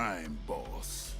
time, boss.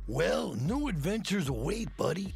Well, new adventures await, buddy.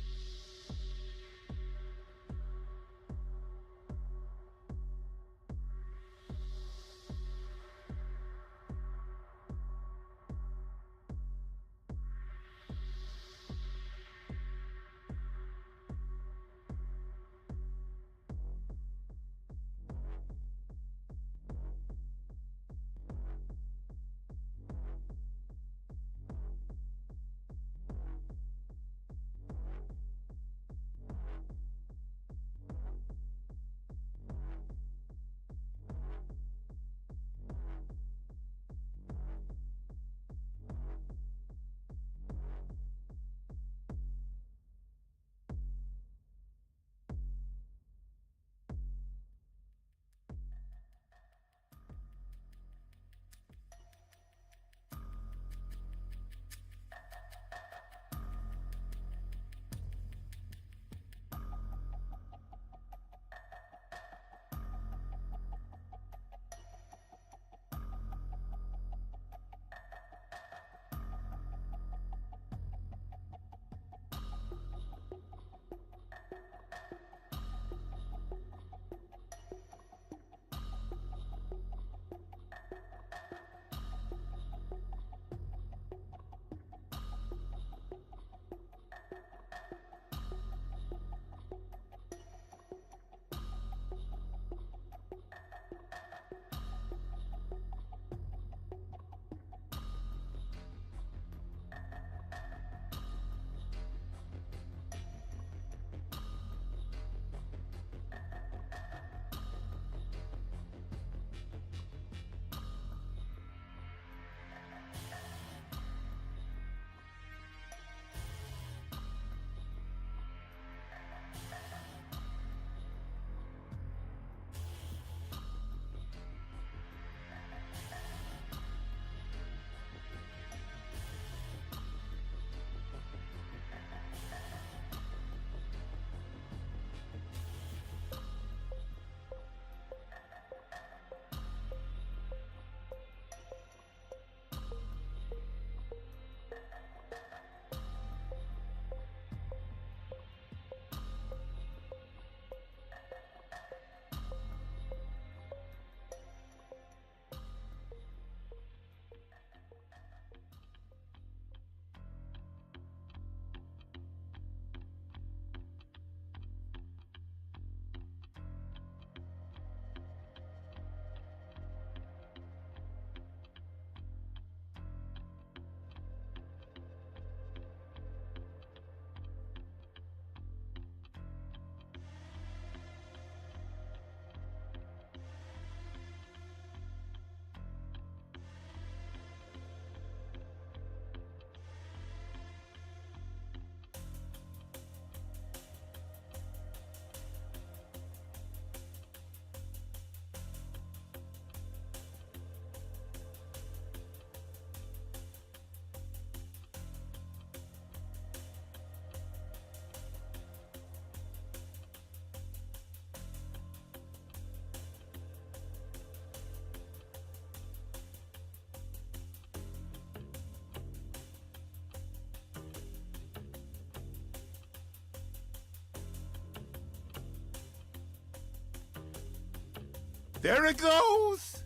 There it goes!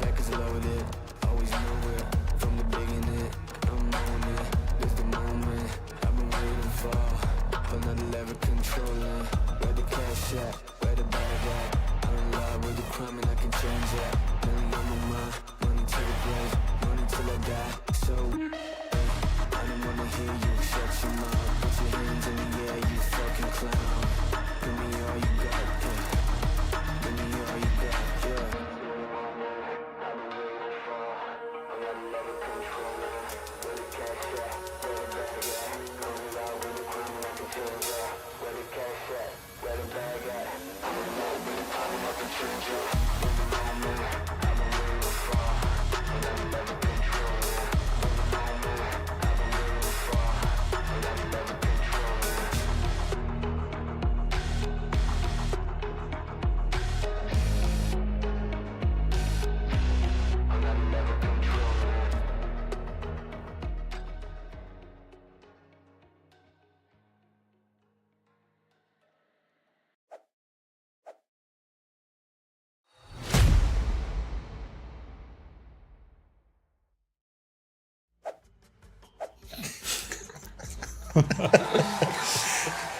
Back is loaded, always knew it from the beginning. I'm on it, this the moment I've been waiting for. Another level controlling, where the cash at, where the bag at. I'm in love with the crime and I can change that. Money on my mind, money to the grave, money till I die. So, I don't wanna hear you shut your mouth. Put your hands in the air, you fucking clown. Give me all you got, yeah. Give me all you got, yeah.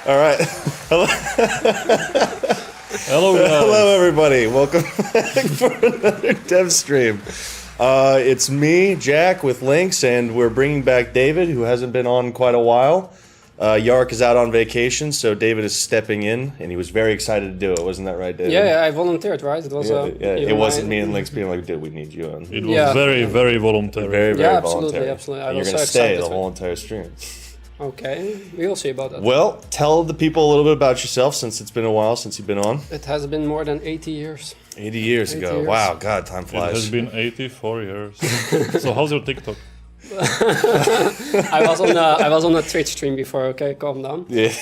All right. Hello. Hello, guys. Hello, everybody. Welcome back for another dev stream. It's me, Jack, with Lynx, and we're bringing back David, who hasn't been on quite a while. Yark is out on vacation, so David is stepping in, and he was very excited to do it. Wasn't that right, David? Yeah, I volunteered, right? It was. It wasn't me and Lynx being like, "Dude, we need you on." It was very voluntary. Very Yeah, voluntary. absolutely. I And you're was going to so stay excited the for whole entire stream. Okay, we'll see about that. Well, tell the people a little bit about yourself, since it's been a while since you've been on. It has been more than 80 years. 80 years 80 ago. years. Wow, God, time It flies. has been 84 years. So how's your TikTok? I was on a Twitch stream before. Okay, calm down. Yeah.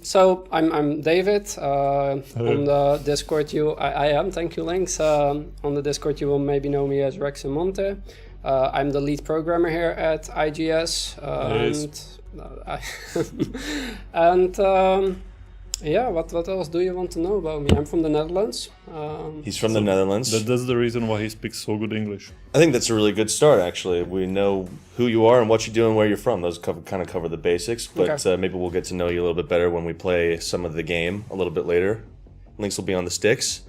So I'm David. On the Discord, I am. Thank you, Links. On the Discord, you will maybe know me as Rex and Monte. I'm the lead programmer here at IGS. Yeah, what else do you want to know about me? I'm from the Netherlands. He's from the Netherlands. That's the reason why he speaks so good English. I think that's a really good start, actually. We know who you are and what you do and where you're from. Those kind of cover the basics, but Okay. maybe we'll get to know you a little bit better when we play some of the game a little bit later. Links will be on the sticks.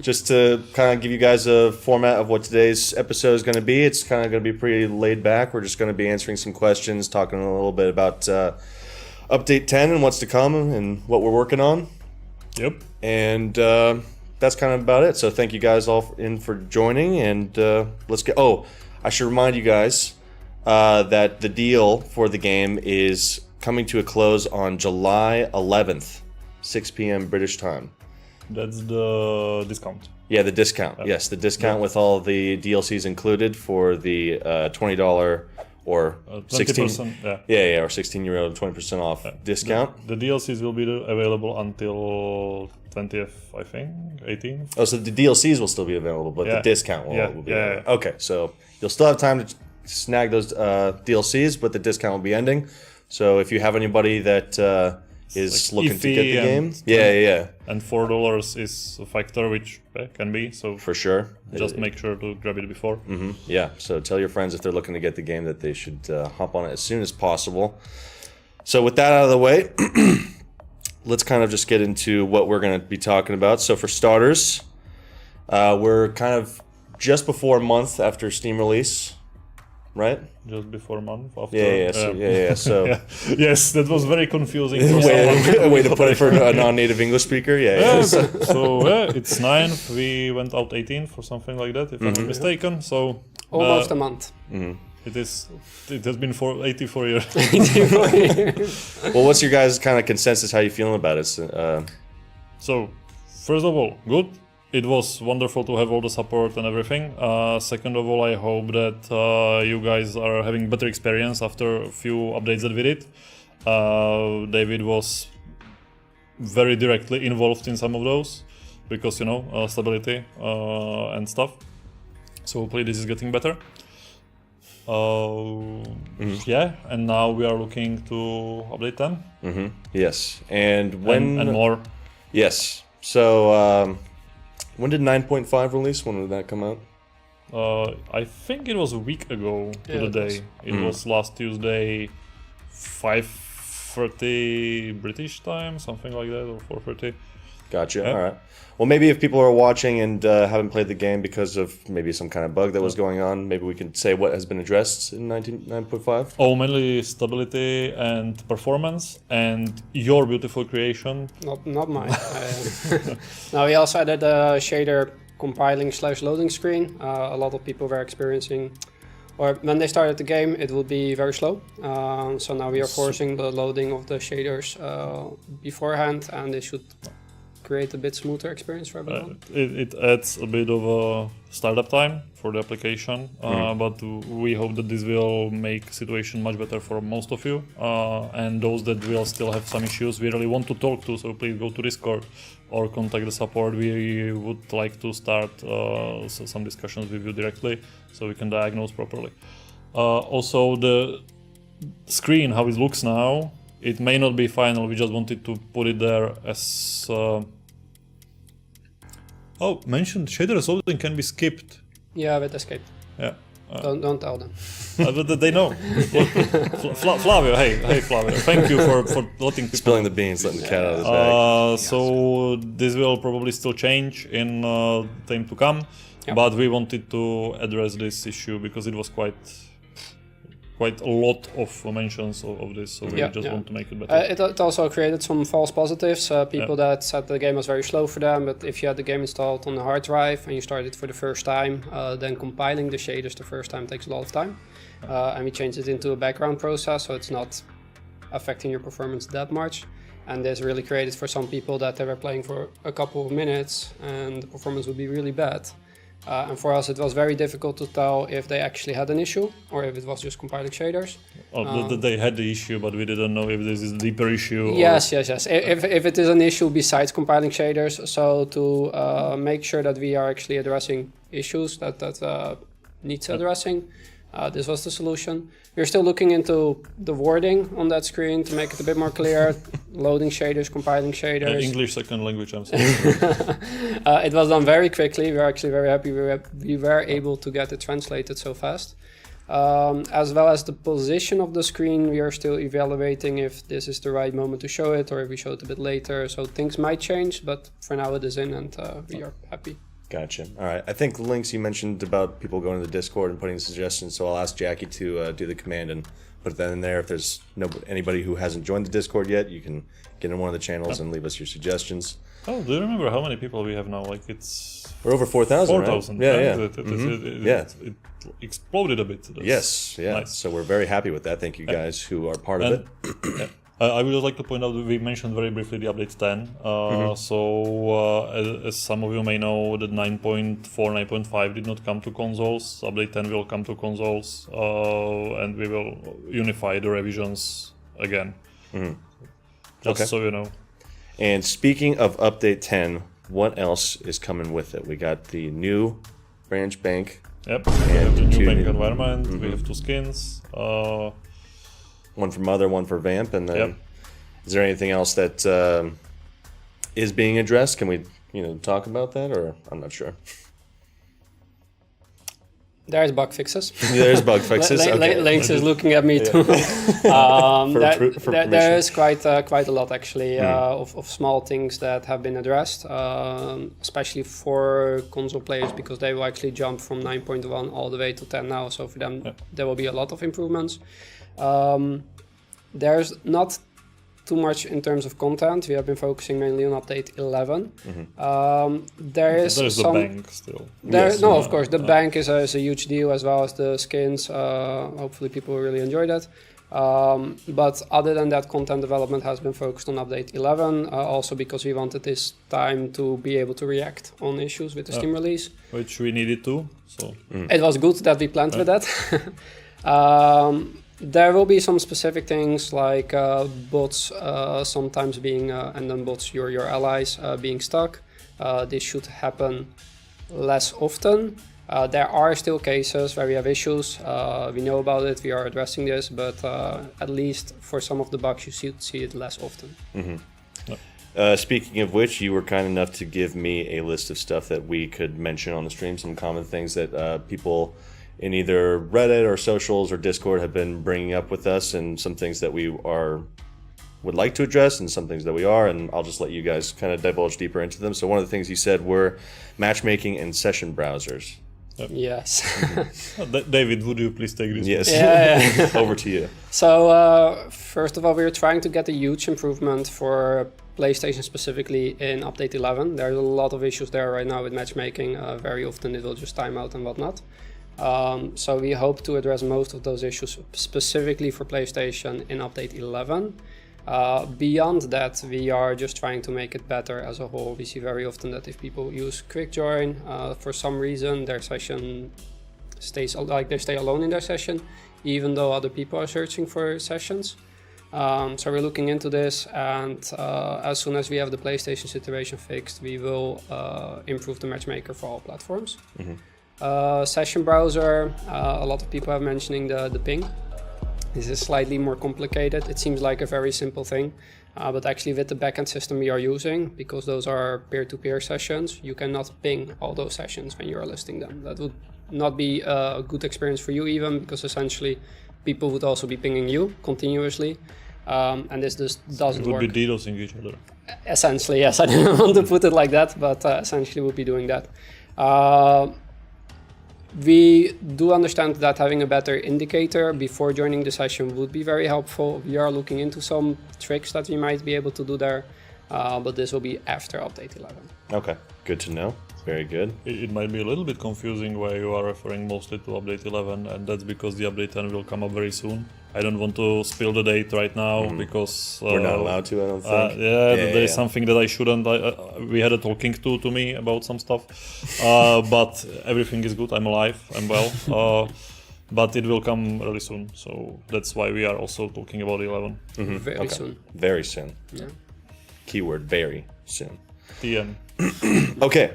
Just to kind of give you guys a format of what today's episode is going to be, it's kind of going to be pretty laid back. We're just going to be answering some questions, talking a little bit about Update 10 and what's to come and what we're working on. Yep. And that's kind of about it. So thank you guys all for joining, and let's get. Oh, I should remind you guys that the deal for the game is coming to a close on July 11th, 6 p.m. British time. That's the discount. Yeah, the discount. Yes, the discount with all the DLCs included for the $20 or 16. 20%, Yeah, or 16-euro 20% off discount. The DLCs will be available until 20th, I think, 18th. Oh, so the DLCs will still be available, but the discount will be available. Okay, so you'll still have time to snag those DLCs, but the discount will be ending. So if you have anybody that is like looking to get the game, and $4 is a factor, which can be. So for sure, just make sure to grab it before. Yeah, so tell your friends if they're looking to get the game that they should hop on it as soon as possible. So with that out of the way, let's kind of just get into what we're going to be talking about. So for starters, we're kind of just before a month after Steam release, right? Just before a month after. So Yes, that was very confusing. way to put it for a non-native English speaker. So it's 9th. We went out 18th or something like that, if I'm not mistaken. So Almost a month. It has been for 84 years. Well, what's your guys' kind of consensus? How you feeling about it? So, first of all, good. It was wonderful to have all the support and everything. Second of all, I hope that you guys are having better experience after a few updates that we did. David was very directly involved in some of those. because stability and stuff. So hopefully this is getting better. Yeah, and now we are looking to update 10. Yes, and when and more. Yes. So when did 9.5 release? When did that come out? I think it was a week ago to the it day. It was last Tuesday, 5:30 British time, something like that, or 4:30. Gotcha. Yeah. All right. Well, maybe if people are watching and haven't played the game because of maybe some kind of bug that was going on, maybe we can say what has been addressed in 9.5. Oh, mainly stability and performance, and your beautiful creation. Not mine. Now we also added a shader compiling/loading screen. A lot of people were experiencing, or when they started the game, it would be very slow. So now we are forcing the loading of the shaders beforehand, and they should create a bit smoother experience for everyone. It adds a bit of a startup time for the application, but we hope that this will make situation much better for most of you, and those that will still have some issues we really want to talk to, so please go to Discord or contact the support. We would like to start some discussions with you directly so we can diagnose properly. Also, the screen, how it looks now, it may not be final. We just wanted to put it there as mentioned shader loading can be skipped. Yeah, with escape. Yeah. Don't tell them. But they know. Flavio, hey Flavio, thank you for letting people. Spilling the beans, letting the cat out of his bag. So this will probably still change in time to come, but we wanted to address this issue because it was quite a lot of mentions of this, so we just want to make it better. It also created some false positives. People that said the game was very slow for them, but if you had the game installed on the hard drive and you start it for the first time, then compiling the shaders the first time takes a lot of time. And we changed it into a background process, so it's not affecting your performance that much. And this really created for some people that they were playing for a couple of minutes and the performance would be really bad. And for us, it was very difficult to tell if they actually had an issue or if it was just compiling shaders. They had the issue, but we didn't know if this is a deeper issue. Yes. If it is an issue besides compiling shaders, so to make sure that we are actually addressing issues that needs addressing, this was the solution. We're still looking into the wording on that screen to make it a bit more clear. Loading shaders, compiling shaders. English second language, I'm sorry. It was done very quickly. We're actually very happy we were able to get it translated so fast. As well as the position of the screen, we are still evaluating if this is the right moment to show it or if we show it a bit later. So things might change, but for now it is in and we are happy. Gotcha. All right. I think links you mentioned about people going to the Discord and putting suggestions, so I'll ask Jackie to do the command and put that in there. If there's anybody who hasn't joined the Discord yet, you can get in one of the channels and leave us your suggestions. Oh, do you remember how many people we have now? Like we're over 4,000. 4,000. Right? Yeah. It exploded a bit. Yes. Yeah. Nice. So we're very happy with that. Thank you guys who are part of it. I would like to point out that we mentioned very briefly the update 10. So as some of you may know, the 9.4, 9.5 did not come to consoles. Update 10 will come to consoles, and we will unify the revisions again. Just so you know. And speaking of update 10, what else is coming with it? We got the new branch bank. Yep. We have the new bank environment. We have 2 skins. One for Mother, one for Vamp, and then is there anything else that is being addressed? Can we, talk about that, or I'm not sure. There's bug fixes. There's bug fixes. Lynx is looking at me too. There is quite a lot actually of small things that have been addressed, especially for console players because they will actually jump from 9.1 all the way to 10 now. So for them, there will be a lot of improvements. There's not too much in terms of content. We have been focusing mainly on update 11. There's the bank still. Of course, the bank is a huge deal as well as the skins. Hopefully people will really enjoy that. But other than that, content development has been focused on update 11, also because we wanted this time to be able to react on issues with the Steam release. Which we needed to. So It was good that we planned with that. There will be some specific things like bots sometimes being, and then bots, your allies, being stuck. this should happen less often. There are still cases where we have issues. We know about it, we are addressing this, but at least for some of the bugs you should see it less often. Speaking of which, you were kind enough to give me a list of stuff that we could mention on the stream, some common things that people in either Reddit or socials or Discord have been bringing up with us, and some things that we would like to address and some things that we are, and I'll just let you guys kind of divulge deeper into them. So one of the things you said were matchmaking and session browsers. Yes. David, would you please take this? Yes. Yeah. Over to you. So first of all, we're trying to get a huge improvement for PlayStation specifically in update 11. There's a lot of issues there right now with matchmaking. Very often it will just time out and whatnot. So we hope to address most of those issues specifically for PlayStation in update 11. Beyond that, we are just trying to make it better as a whole. We see very often that if people use quick join, for some reason their session stays like they stay alone in their session, even though other people are searching for sessions. So we're looking into this, and as soon as we have the PlayStation situation fixed, we will improve the matchmaker for all platforms. Session browser, a lot of people are mentioning the ping. This is slightly more complicated. It seems like a very simple thing, but actually with the backend system we are using, because those are peer-to-peer sessions, you cannot ping all those sessions when you are listing them. That would not be a good experience for you even, because essentially people would also be pinging you continuously, and this just doesn't work. It would be DDoSing each other. Essentially, yes. I didn't want to put it like that, but essentially we'll be doing that. We do understand that having a better indicator before joining the session would be very helpful. We are looking into some tricks that we might be able to do there, but this will be after update 11. Okay, good to know. Very good. It might be a little bit confusing why you are referring mostly to update 11, and that's because the update 10 will come up very soon. I don't want to spill the date right now because We're not allowed to, I don't think. There's something that I shouldn't. We had a talking to me about some stuff, but everything is good. I'm alive. I'm well. But it will come really soon, so that's why we are also talking about 11. Very soon. Very soon. Yeah. Keyword, very soon. TM. Okay.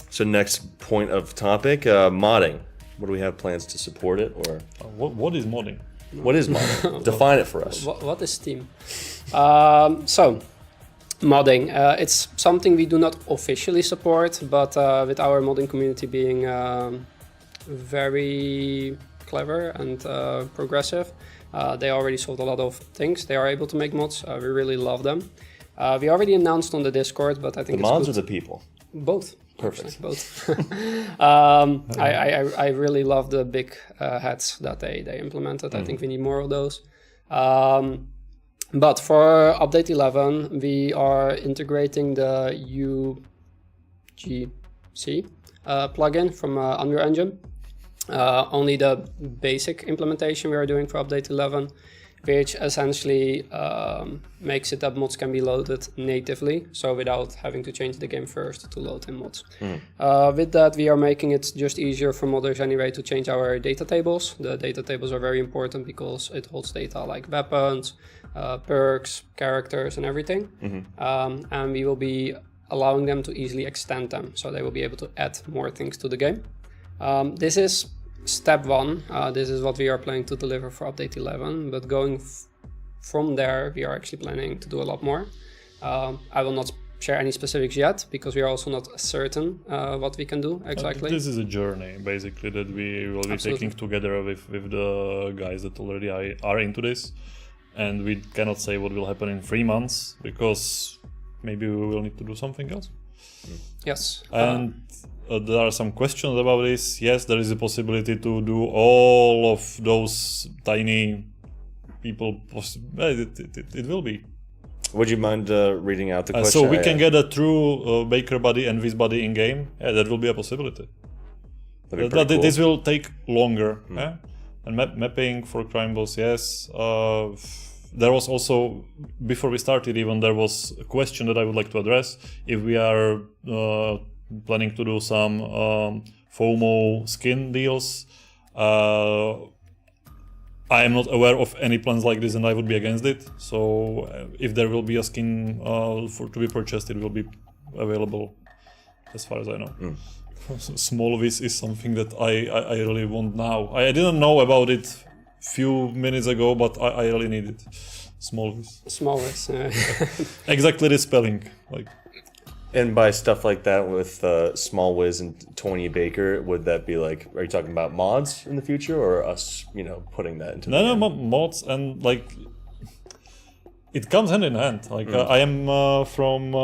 So next point of topic, modding. What do we have plans to support it, or What is modding? what is modding? Define it for us. What is Steam? So, modding. It's something we do not officially support, but with our modding community being very clever and progressive, they already solved a lot of things. They are able to make mods. We really love them. We already announced on the Discord, but I think The it's mods good. or the people? Both. Perfect. Actually, both. I really love the big hats that they implemented. I think we need more of those. But for update 11, we are integrating the UGC plugin from Unreal Engine. Only the basic implementation we are doing for update 11, which essentially makes it that mods can be loaded natively, so without having to change the game first to load in mods. With that, we are making it just easier for modders anyway to change our data tables. The data tables are very important because it holds data like weapons, perks, characters, and everything. And we will be allowing them to easily extend them, so they will be able to add more things to the game. This is step one. This is what we are planning to deliver for update 11, but going from there, we are actually planning to do a lot more. I will not share any specifics yet because we are also not certain what we can do exactly. This is a journey basically that we will be taking together with the guys that already are into this, and we cannot say what will happen in 3 months because maybe we will need to do something else. Yes. And there are some questions about this. Yes, there is a possibility to do all of those tiny people. It will be. Would you mind reading out the question? So we can get a true Baker body and Viz body in game. Yeah, that will be a possibility. That'd be But pretty this cool. will take longer. Yeah? And mapping for crime boss, yes. There was also, before we started even, there was a question that I would like to address. If we are planning to do some FOMO skin deals, I am not aware of any plans like this and I would be against it. So if there will be a skin to be purchased, it will be available as far as I know. Small Viz is something that I really want now. I didn't know about it few minutes ago, but I really need it. Small Viz. Small Viz. Exactly the spelling. Like, And by stuff like that with Small Wiz and Tony Baker, would that be like, are you talking about mods in the future or us, putting that into the game? mods and like it comes hand in hand. Like I am from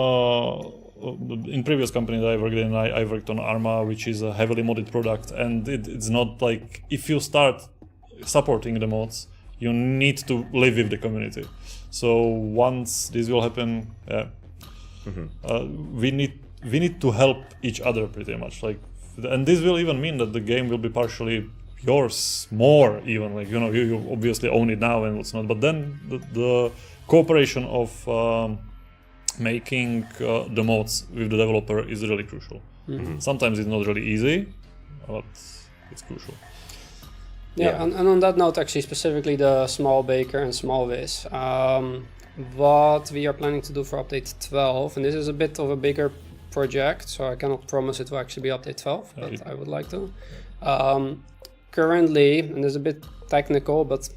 in previous company that I worked in, I worked on Arma, which is a heavily modded product, and it's not like if you start supporting the mods, you need to live with the community. So once this will happen, we need to help each other pretty much. Like, and this will even mean that the game will be partially yours more even. Like you obviously own it now and what's not. But then the cooperation of making the mods with the developer is really crucial. Sometimes it's not really easy, but it's crucial. Yeah, and on that note, actually, specifically the Small Baker and Small Viz, what we are planning to do for update 12, and this is a bit of a bigger project, so I cannot promise it will actually be update 12, but I would like to. Currently, and this is a bit technical, but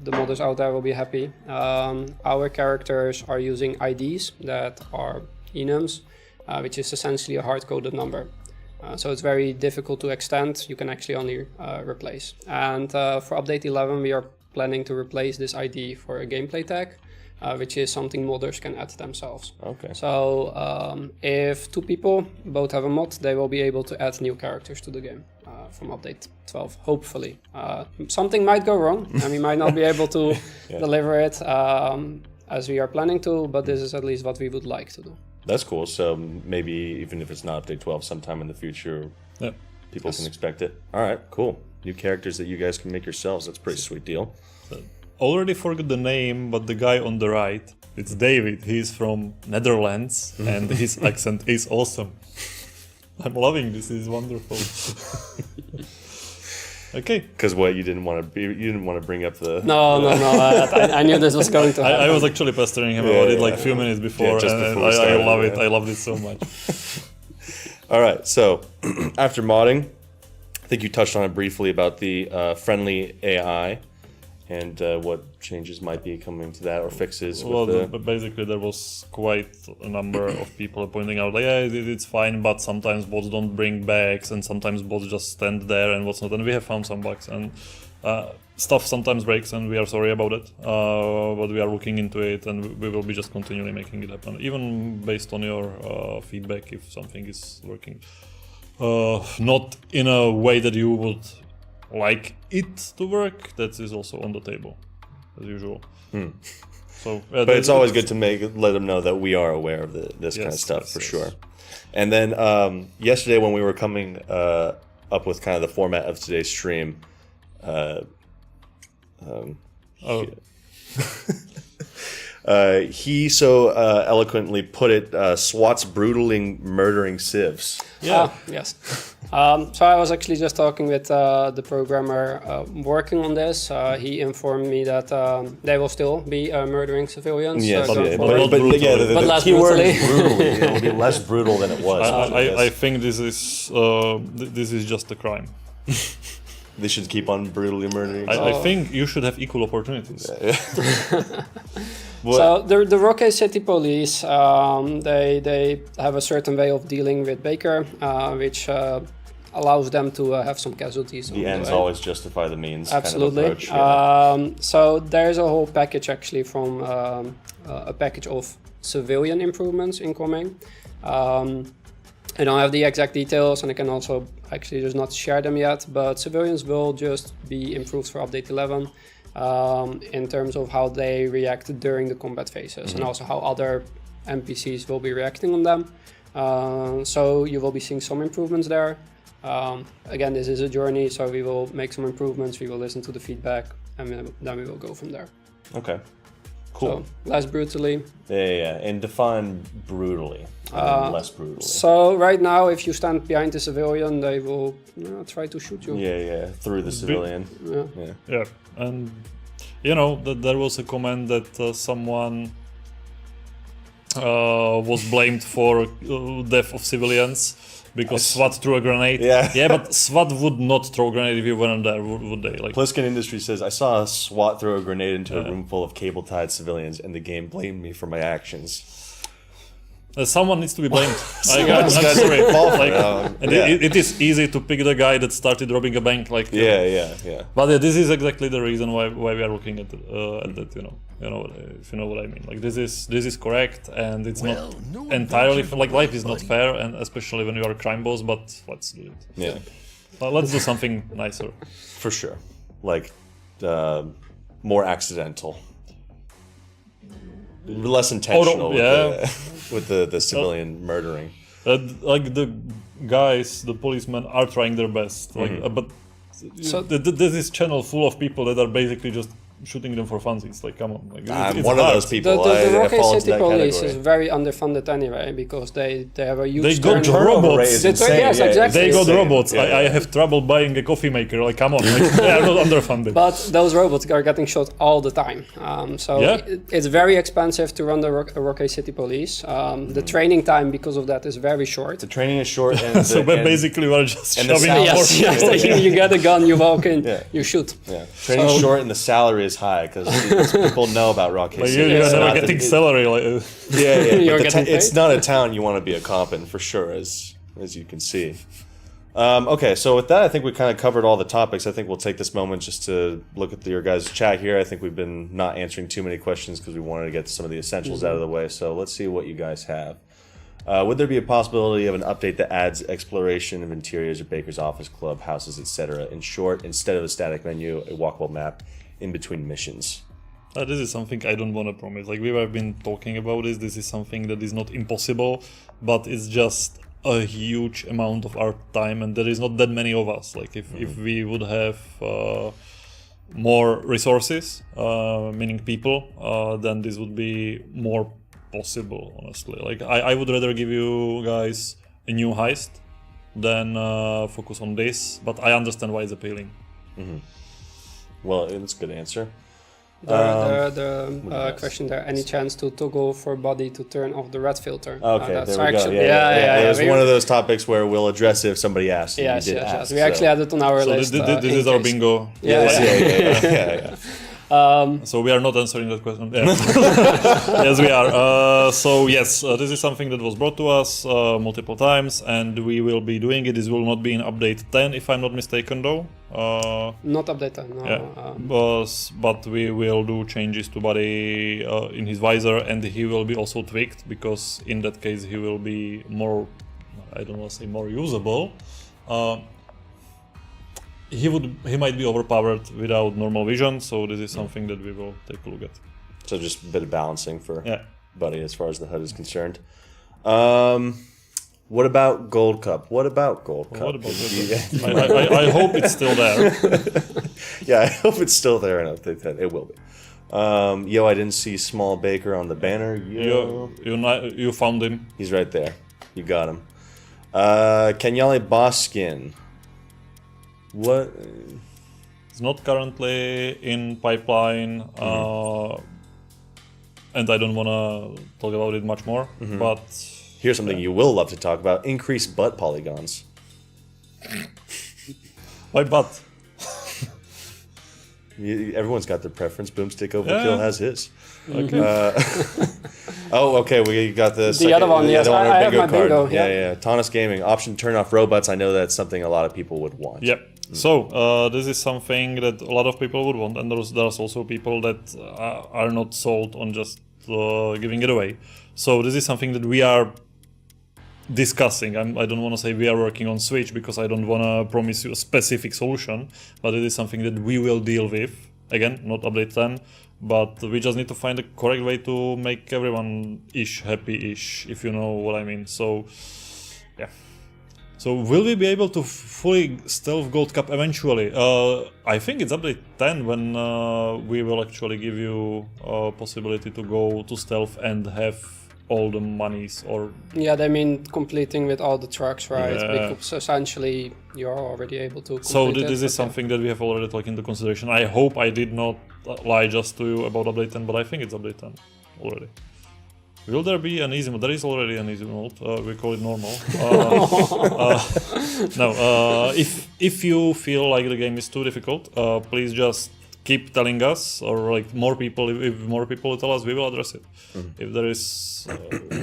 the modders out there will be happy, our characters are using IDs that are enums, which is essentially a hard-coded number. So it's very difficult to extend. You can actually only replace. And for update 11, we are planning to replace this ID for a gameplay tag, which is something modders can add themselves. Okay. So if two people both have a mod, they will be able to add new characters to the game from update 12, hopefully. Something might go wrong, and we might not be able to deliver it as we are planning to, but this is at least what we would like to do. That's cool. So maybe even if it's not update 12, sometime in the future, people can expect it. All right, cool. New characters that you guys can make yourselves. That's a pretty sweet deal. Already forgot the name, but the guy on the right, it's David. He's from Netherlands, and his accent is awesome. I'm loving this. It's wonderful. Okay. Because what you didn't want to bring up the No. I knew this was going to happen. I was actually pestering him about it like a few minutes before, just and before we I started, love it. I loved it so much. All right, so after modding, I think you touched on it briefly about the friendly AI and what changes might be coming to that or fixes. Well, basically there was quite a number of people pointing out, like, yeah, it's fine, but sometimes bots don't bring backs, and sometimes bots just stand there and what's not. And we have found some bugs, and stuff sometimes breaks, and we are sorry about it. But we are looking into it, and we will be just continually making it happen, even based on your feedback if something is working not in a way that you would like it to work. That is also on the table, as usual. So, but it's always good to let them know that we are aware of this kind of stuff for sure. And then yesterday when we were coming up with kind of the format of today's stream, he so eloquently put it, SWAT's brutally murdering civs. Yeah. Yes. So I was actually just talking with the programmer working on this. He informed me that they will still be murdering civilians. Yes, going but forward. the less key word brutally. is brutally. It will be less brutal than it was. I think this is just a crime. They should keep on brutally murdering. I think you should have equal opportunities. So the Rockay City police, they have a certain way of dealing with Baker, which allows them to have some casualties. The ends always justify the means. Absolutely. Kind of approach, So there's a whole package actually from a package of civilian improvements incoming. I don't have the exact details, and I can also actually just not share them yet, but civilians will just be improved for update 11 in terms of how they react during the combat phases, and also how other NPCs will be reacting on them. So you will be seeing some improvements there. Again, this is a journey, so we will make some improvements, we will listen to the feedback, and then we will go from there. Okay. Cool. So, less brutally. Yeah. And define brutally. Less brutally. So right now, if you stand behind the civilian, they will try to shoot you. Yeah. Through the civilian. Yeah. And that there was a comment that someone was blamed for death of civilians because SWAT threw a grenade. Yeah. But SWAT would not throw a grenade if you weren't there, would they? Like, Pliskin Industries says, I saw a SWAT throw a grenade into a room full of cable-tied civilians, and the game blamed me for my actions. someone needs to be blamed. Someone's got to be fault for it. And Yeah. it is easy to pick the guy that started robbing a bank. Like, Yeah. But yeah, this is exactly the reason why we are looking at that. If you know what I mean. Like this is correct, and it's Well, not no entirely adventures like life is not buddy. fair, and especially when you are a crime boss. But let's do it. Yeah, Let's do something nicer. for sure. Like, more accidental. Less intentional with the civilian murdering. Like the guys, the policemen are trying their best. Like, but So- there's this channel full of people that are basically just shooting them for funsies. Like, come on. Like, I'm it's one of hard. those people. The I Rockay fall into City that police category. is very underfunded anyway because they have a huge They got turnover. Turnover rate robots. is They- insane. yes, Yeah, exactly. They got insane. robots. Yeah. I have trouble buying a coffee maker. Like, come on. Like, they are not underfunded. But those robots are getting shot all the time. So Yeah. it's very expensive to run the Rockay City police. The training time because of that is very short. The training is short, and So basically, we're just and the shoving sound- more Yes, people. yes. You get a gun, you walk in, Yeah. you shoot. training is short, and the salary is high because people know about Rockay Like, City. you're It's never not getting the- salary. Like, Yeah. You're but getting it's paid? not a town you want to be a cop in for sure, as you can see. Okay, so with that, I think we kind of covered all the topics. I think we'll take this moment just to look at your guys' chat here. I think we've been not answering too many questions because we wanted to get some of the essentials out of the way. So let's see what you guys have. Would there be a possibility of an update that adds exploration of interiors of Baker's office, club, houses, etc.? In short, instead of a static menu, a walkable map in between missions. This is something I don't want to promise. Like, we have been talking about this. This is something that is not impossible, but it's just a huge amount of our time, and there is not that many of us. Like, if we would have more resources, meaning people, then this would be more possible, honestly. Like, I would rather give you guys a new heist than focus on this, but I understand why it's appealing. Well, that's a good answer. The question there, any chance to toggle for body to turn off the red filter? Okay, That's there we go. actually- Yeah. It was we- one of those topics where we'll address it if somebody asks. and Yes, you did yes, ask, yes. We actually had it on our So list. this in is our case. bingo. Yeah. So we are not answering that question. Yeah. Yes, we are. So yes, this is something that was brought to us multiple times, and we will be doing it. This will not be in update 10, if I'm not mistaken, though. Not updated, no. Yeah. But we will do changes to body in his visor, and he will be also tweaked, because in that case he will be more, I don't want to say more usable. He might be overpowered without normal vision, so this is something that we will take a look at. So just a bit of balancing for Yeah. Buddy as far as the HUD is concerned. What about Gold Cup? What about Gold Cup? What about that? I hope it's still there. Yeah, I hope it's still there, and I think that it will be. I didn't see Small Baker on the banner. You found him. He's right there. You got him. Kenyale Boskin. What? It's not currently in pipeline, and I don't want to talk about it much more. But Here's something you will love to talk about: increased butt polygons. my butt. Everyone's got their preference. Boomstick Overkill has his. Okay. Okay, we got the second, other one, yes, I have my card. bingo, Yeah. Taunus Gaming, option to turn off robots. I know that's something a lot of people would want. Yep. So this is something that a lot of people would want, and there's also people that are not sold on just giving it away. So this is something that we are discussing. I don't want to say we are working on Switch, because I don't want to promise you a specific solution, but it is something that we will deal with. Again, not update 10, but we just need to find the correct way to make everyone happy-ish, if you know what I mean. So, yeah. So will we be able to fully stealth Gold Cup eventually? I think it's update 10 when we will actually give you a possibility to go to stealth and have all the monies, or Yeah, they mean completing with all the trucks, right? Yeah. Because essentially you're already able to complete so it, this is but something that we have already taken into consideration. I hope I did not lie just to you about update 10, but I think it's update 10 already. Will there be an easy mode? There is already an easy mode. We call it normal. No, if you feel like the game is too difficult, please just keep telling us, or like more people. If more people tell us, we will address it. If there is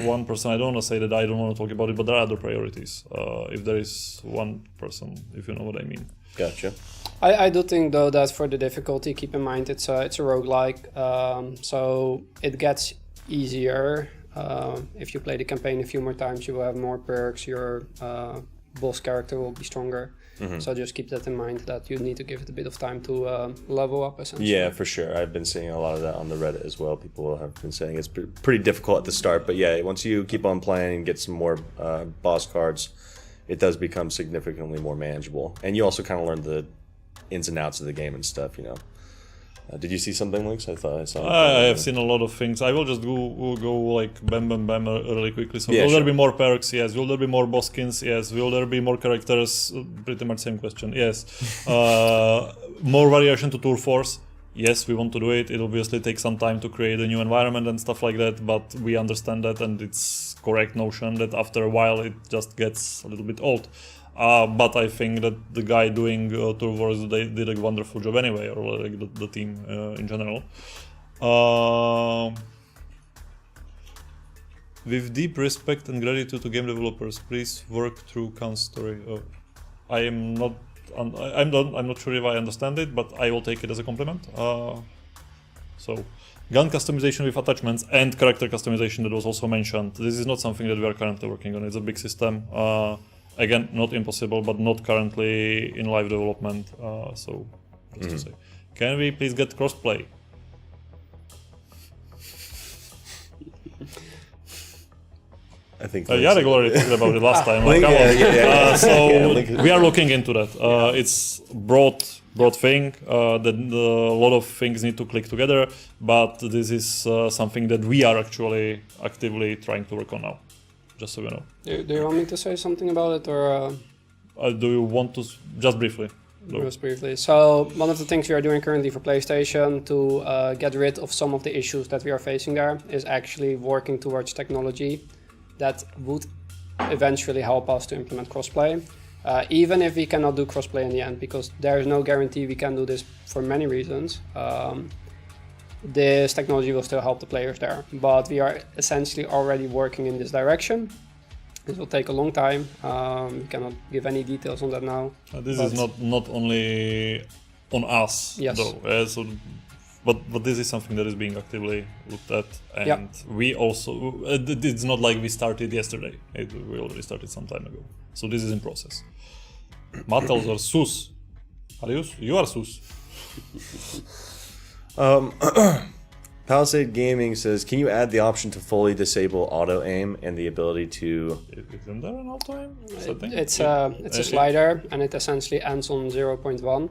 one person, I don't want to say that I don't want to talk about it, but there are other priorities. If there is one person, if you know what I mean. Gotcha. I do think though that for the difficulty, keep in mind it's a roguelike, so it gets easier. If you play the campaign a few more times, you will have more perks. Your boss character will be stronger. So just keep that in mind, that you need to give it a bit of time to level up, essentially. Yeah, for sure. I've been seeing a lot of that on the Reddit as well. People have been saying it's pretty difficult at the start, but yeah, once you keep on playing and get some more boss cards, it does become significantly more manageable. And you also kind of learn the ins and outs of the game and stuff, you know. Did you see something, Lynx? I thought I saw. I have seen a lot of things. I will just go like bam really quickly. So Yeah, will sure. there be more perks? Yes. Will there be more boss skins? Yes. Will there be more characters? Pretty much same question. Yes. More variation to Tour Force? Yes, we want to do it. It obviously takes some time to create a new environment and stuff like that, but we understand that, and it's correct notion that after a while it just gets a little bit old. But I think that the guy doing Tour Wars, they did a wonderful job anyway, or like the team in general. With deep respect and gratitude to game developers, please work through Khan's story. I'm not sure if I understand it, but I will take it as a compliment. So, gun customization with attachments and character customization that was also mentioned. This is not something that we are currently working on. It's a big system. Again, not impossible, but not currently in live development. So, just to say, can we please get crossplay? I think. Yeah, I already talked about it last time. Link, Come on. yeah. So Yeah, Link is- we are looking into that. It's broad thing. That a lot of things need to click together, but this is something that we are actually actively trying to work on now. Just so you know. Do you want me to say something about it, or Do you want to just briefly? No. just briefly? So one of the things we are doing currently for PlayStation to get rid of some of the issues that we are facing there is actually working towards technology that would eventually help us to implement crossplay. Even if we cannot do crossplay in the end, because there is no guarantee we can do this for many reasons. This technology will still help the players there, but we are essentially already working in this direction. This will take a long time. We cannot give any details on that now. This is not only on us, Yes. though. But this is something that is being actively looked at, and we also. It's not like we started yesterday. We already started some time ago. So this is in process. Matels or SUS? You are SUS. Palisade Gaming says, can you add the option to fully disable auto aim and the ability to? Isn't there an auto aim setting? It's a slider, and it essentially ends on 0.1.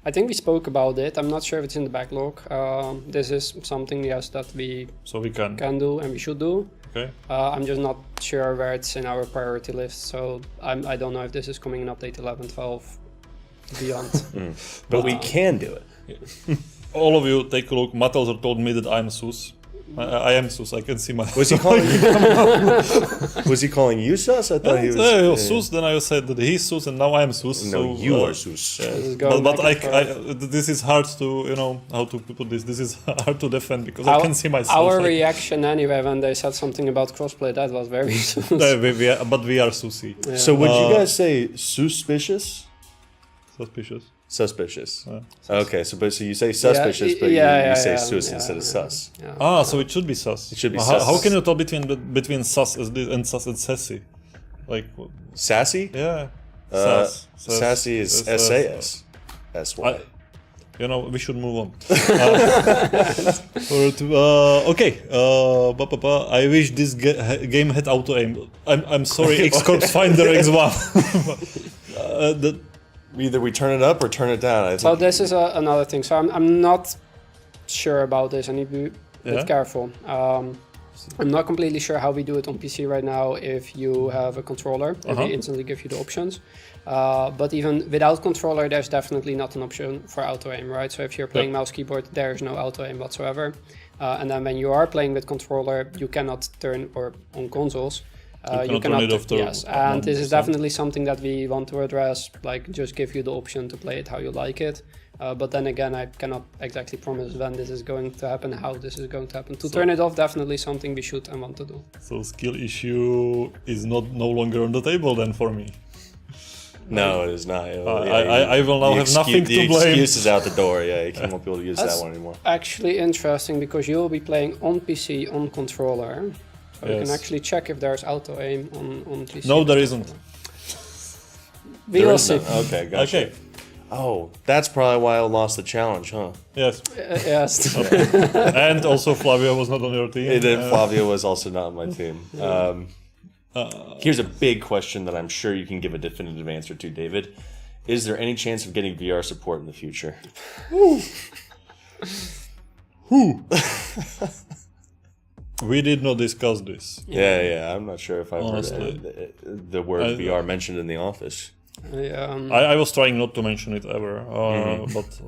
I think we spoke about it. I'm not sure if it's in the backlog. This is something, yes, that we can do and we should do. Okay. I'm just not sure where it's in our priority list, so I don't know if this is coming in update 11, 12, beyond. But we can do it. All of you, take a look. Matels told me that I'm SUS. I am SUS. I can see my. Was he calling you? Was he calling you sus? I thought he was. SUS. Then I said that he's SUS, and now I am SUS. No, so, you are sus. But this is hard to how to put this. This is hard to defend because I can see myself. Our reaction anyway when they said something about crossplay, that was very sus. But we are SUSy. Yeah. So would you guys say suspicious? Suspicious. Okay, so you say suspicious, but you say sus instead of sus. Yeah. So it should be sus. It should be how, sus. how can you tell between sus and sus and sassy? Like Sassy? yeah. Sassy is SAS. S-Y. We should move on. Okay. I wish this game had auto aim. I'm sorry, X-Corps Finder X1. Either we turn it up or turn it down. I think. So this is another thing. So I'm not sure about this. I need to be a bit careful. I'm not completely sure how we do it on PC right now if you have a controller, if we instantly give you the options. But even without controller, there's definitely not an option for auto aim, right? So if you're playing mouse keyboard, there is no auto aim whatsoever. And then when you are playing with controller, you cannot turn, or on consoles, You cannot turn it off to yes, and this is 100%. definitely something that we want to address, like just give you the option to play it how you like it. But then again, I cannot exactly promise when this is going to happen, how this is going to happen. To turn it off, definitely something we should and want to do. So skill issue is no longer on the table then for me. No, it is not. I will now have nothing to the blame. The excuse is out the door. Yeah, you won't be able to use That's that one anymore. actually interesting because you will be playing on PC on controller. So you can Yes. actually check if there's auto aim on PC. No, there isn't. We There will is see. none. Okay, gotcha. Okay. Oh, that's probably why I lost the challenge, huh? Yes. Yes. And also Flavio was not on your team. And then Flavio was also not on my team. Here's a big question that I'm sure you can give a definitive answer to, David. Is there any chance of getting VR support in the future? We did not discuss this. Yeah, I'm not sure if I've Honestly. heard the word VR mentioned in the office. I was trying not to mention it ever, but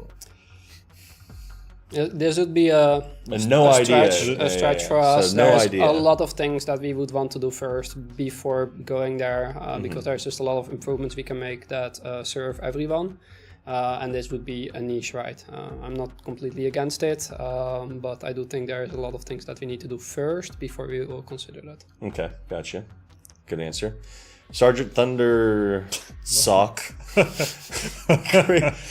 this would be a no idea. stretch for So us. no There's idea. a lot of things that we would want to do first before going there, because there's just a lot of improvements we can make that serve everyone. And this would be a niche, right? I'm not completely against it, but I do think there's a lot of things that we need to do first before we will consider that. Okay, gotcha. Good answer. Sergeant Thunder Sock.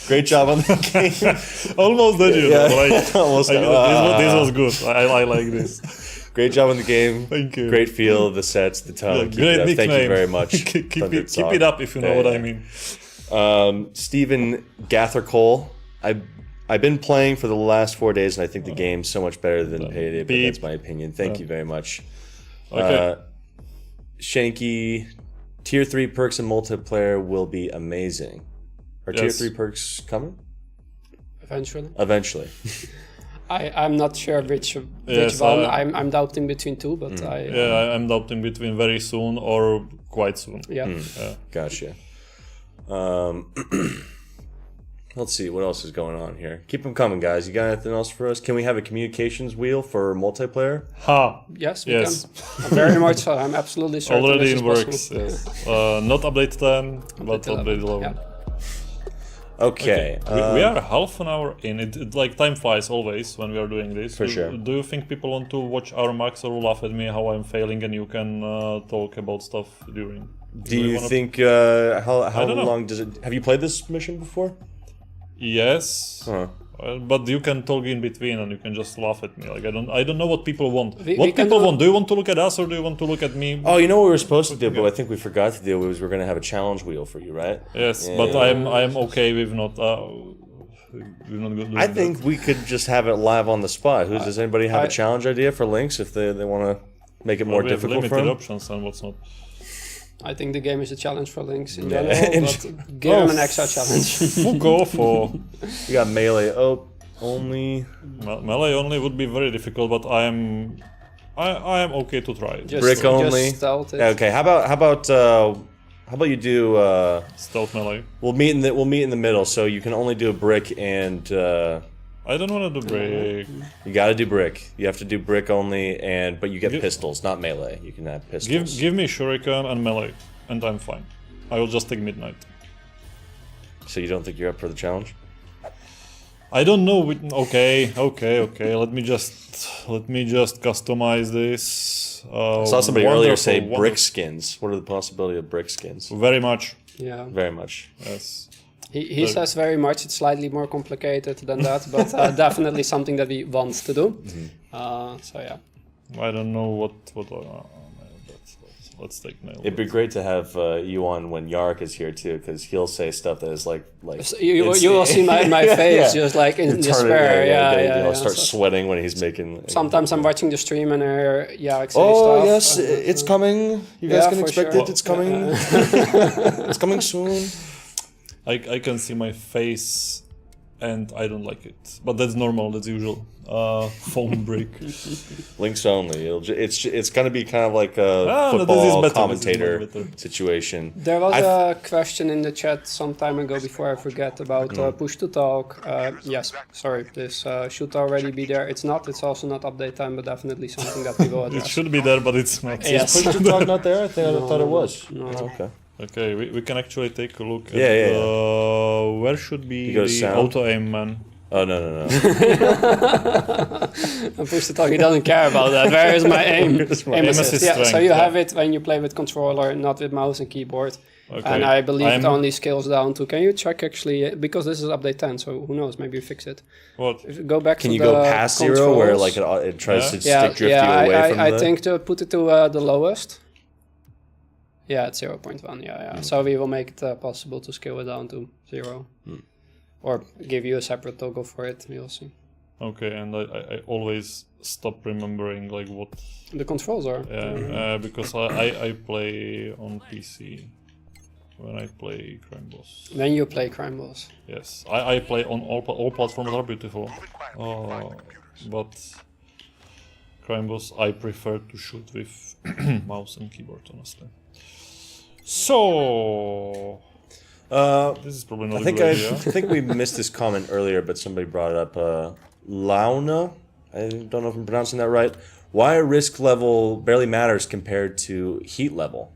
great job on the game. almost did you. Yeah. Like, Almost. this was good. I like this. Great job on the game. Thank you. Great feel, the sets, the tone. Yeah, Keep great it up. nickname. Thank you very much. keep it up if you know what I mean. Stephen Gathercole. I've been playing for the last 4 days, and I think the game's so much better than Payday, but beep. that's my opinion. Thank you very much. Okay. Shanky, Tier 3 perks and multiplayer will be amazing. Are Tier Yes. 3 perks coming? Eventually, Eventually. I'm not sure which Yes, one. I'm doubting between two, but I'm doubting between very soon or quite soon. yeah. Gotcha. Let's see, what else is going on here? Keep them coming, guys. You got anything else for us? Can we have a communications wheel for multiplayer? Ha! Yes, we Yes. can. Very much so. I'm absolutely certain Already this in is works. possible. Yes. Not update 10, but update 11. Yeah. Okay. We are half an hour in. It like time flies always when we are doing this. For sure. Do you think people want to watch our max or laugh at me how I'm failing and you can talk about stuff during? Do you wanna- think how don't know. long does it? Have you played this mission before? Yes. Huh. But you can talk in between and you can just laugh at me. Like I don't know what people want. We What can people do- want? Do you want to look at us or do you want to look at me? Oh, you know what we were supposed to do, but I think we forgot to do was we're going to have a challenge wheel for you, right? Yes, Yeah. but I'm okay with not. We're not good. I think we could just have it live on the spot. Does anybody have a I- challenge idea for links if they want to make it more we have difficult limited for them? options and what's not. I think the game is a challenge for links in Yeah. general, but give them an extra challenge. Fuck off or We got melee only. melee only would be very difficult, but I am okay to try it. Just, Brick only. Just stealth it. Okay, how about you do? Stealth melee. We'll meet in the middle, so you can only do a brick and. I don't want to do break. You got to do brick. You have to do brick only, but you get pistols, not melee. You can have pistols. Give me shuriken and melee, and I'm fine. I will just take midnight. So you don't think you're up for the challenge? I don't know. Okay. Let me just customize this. I saw somebody earlier say wonderful. brick skins. What are the possibility of brick skins? Very much. Yeah. Very much. Yes. He says very much. It's slightly more complicated than that, but definitely something that we want to do. So yeah. I don't know what. Let's take melee. It'd be great to have you on when Yark is here too, because he'll say stuff that is like. So you will see my face Yeah. just like in Turn it- despair. He'll start So sweating when he's making. sometimes I'm watching the stream and I hear say Oh stuff. yes, it's coming. You guys Yeah, can for expect sure. it. It's coming. It's coming soon. I can see my face and I don't like it. But that's normal, that's usual. Phone break. Links only. It's going to be kind of like a no, football this is better, commentator this is much better. situation. There was a question in the chat some time ago before I forget about push to talk. Yes, sorry, this should already be there. It's not, it's also not update time, but definitely something that we will It address. should be there, but it's not. Yes. Push to talk not there? I thought it was. No. Oh, okay. Okay, we can actually take a look at Yeah. where should be go to the sound? auto aim man. Oh, no. And push to talk, he doesn't care about that. Where is my aim? Aim assist. assist Yeah, so strength, you yeah. have it when you play with controller, not with mouse and keyboard. Okay. And I believe it I'm- only scales down to. Can you check actually? Because this is update 10, so who knows? Maybe you fix it. What? If you go back Can to you the go past 0 where controls- like it tries to yeah, stick drift you away from I the... think to put it to the lowest. Yeah, it's 0.1. Yeah. So we will make it possible to scale it down to 0, or give you a separate toggle for it. We'll see. Okay, and I always stop remembering like what. The controls are. Yeah, because I play on PC when I play Crime Boss. When you play Crime Boss. Yes, I play on all platforms are beautiful. But Crime Boss I prefer to shoot with mouse and keyboard, honestly. So this is probably not I think a good idea. I think we missed this comment earlier, but somebody brought it up. Launa, I don't know if I'm pronouncing that right. Why risk level barely matters compared to heat level?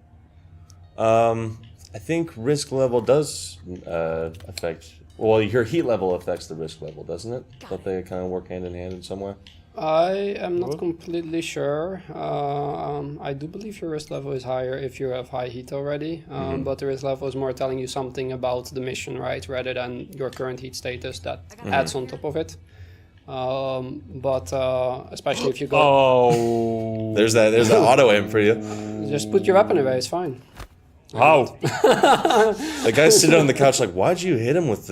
I think risk level does affect. Well, your heat level affects the risk level, doesn't it? Don't they kind of work hand in hand in some way? I am not completely sure. I do believe your risk level is higher if you have high heat already, but the risk level is more telling you something about the mission, right, rather than your current heat status that adds on top of it. But especially if you go, Oh, There's that auto aim for you. just put your weapon away, it's fine. how? The guy sitting on the couch like, why'd you hit him with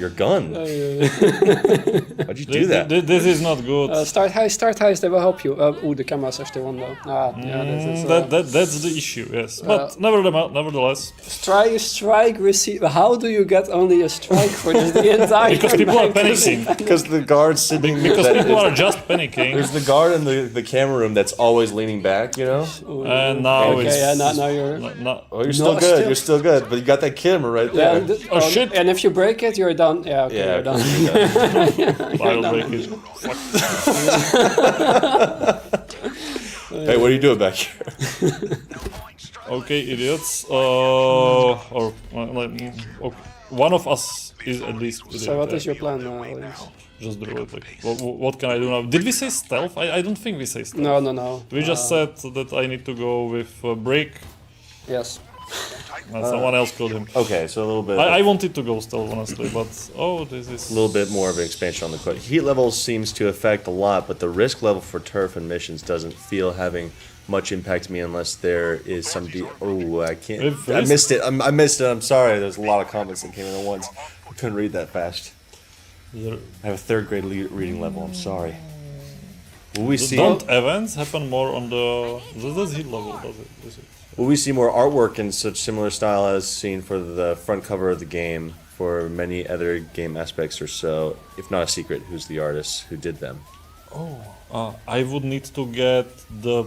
your gun? Why'd you do that? This is not good. Start high, they will help you. The cameras are still on though. Yeah, this is, That's the issue, yes. But nevertheless, strike, receive. How do you get only a strike for this the entire because people are night? panicking. Because the guard's sitting. Because that people is- are just panicking. There's the guard in the camera room that's always leaning back, you know? And now Okay, it's yeah, now you're. Oh, you're still No, good. still- You're still good. But you got that camera right Yeah, there. and shit. And if you break it, you're done. Yeah, okay, Yeah, you're done. I'll break it. Fuck. Hey, what are you doing back here? Okay, idiots. Okay. One of us is at least idiot. So what is your plan, Lynx? Just do it. Like, what can I do now? Did we say stealth? I don't think we say stealth. No. We just said that I need to go with break, Yes. and someone else killed him. Okay, so a little bit. I wanted to go stealth, honestly, but this is A little bit more of an expansion on the quote. Heat level seems to affect a lot, but the risk level for turf and missions doesn't feel having much impact to me unless there is some. I can't. If I risk- missed it. I missed it. I'm sorry. There's a lot of comments that came in at once. I couldn't read that fast. I have a third grade reading level. I'm sorry. Will we see? Don't events happen more on the? That's heat level, does it? Is it? Will we see more artwork in such similar style as seen for the front cover of the game for many other game aspects or so? If not a secret, who's the artist who did them? I would need to get the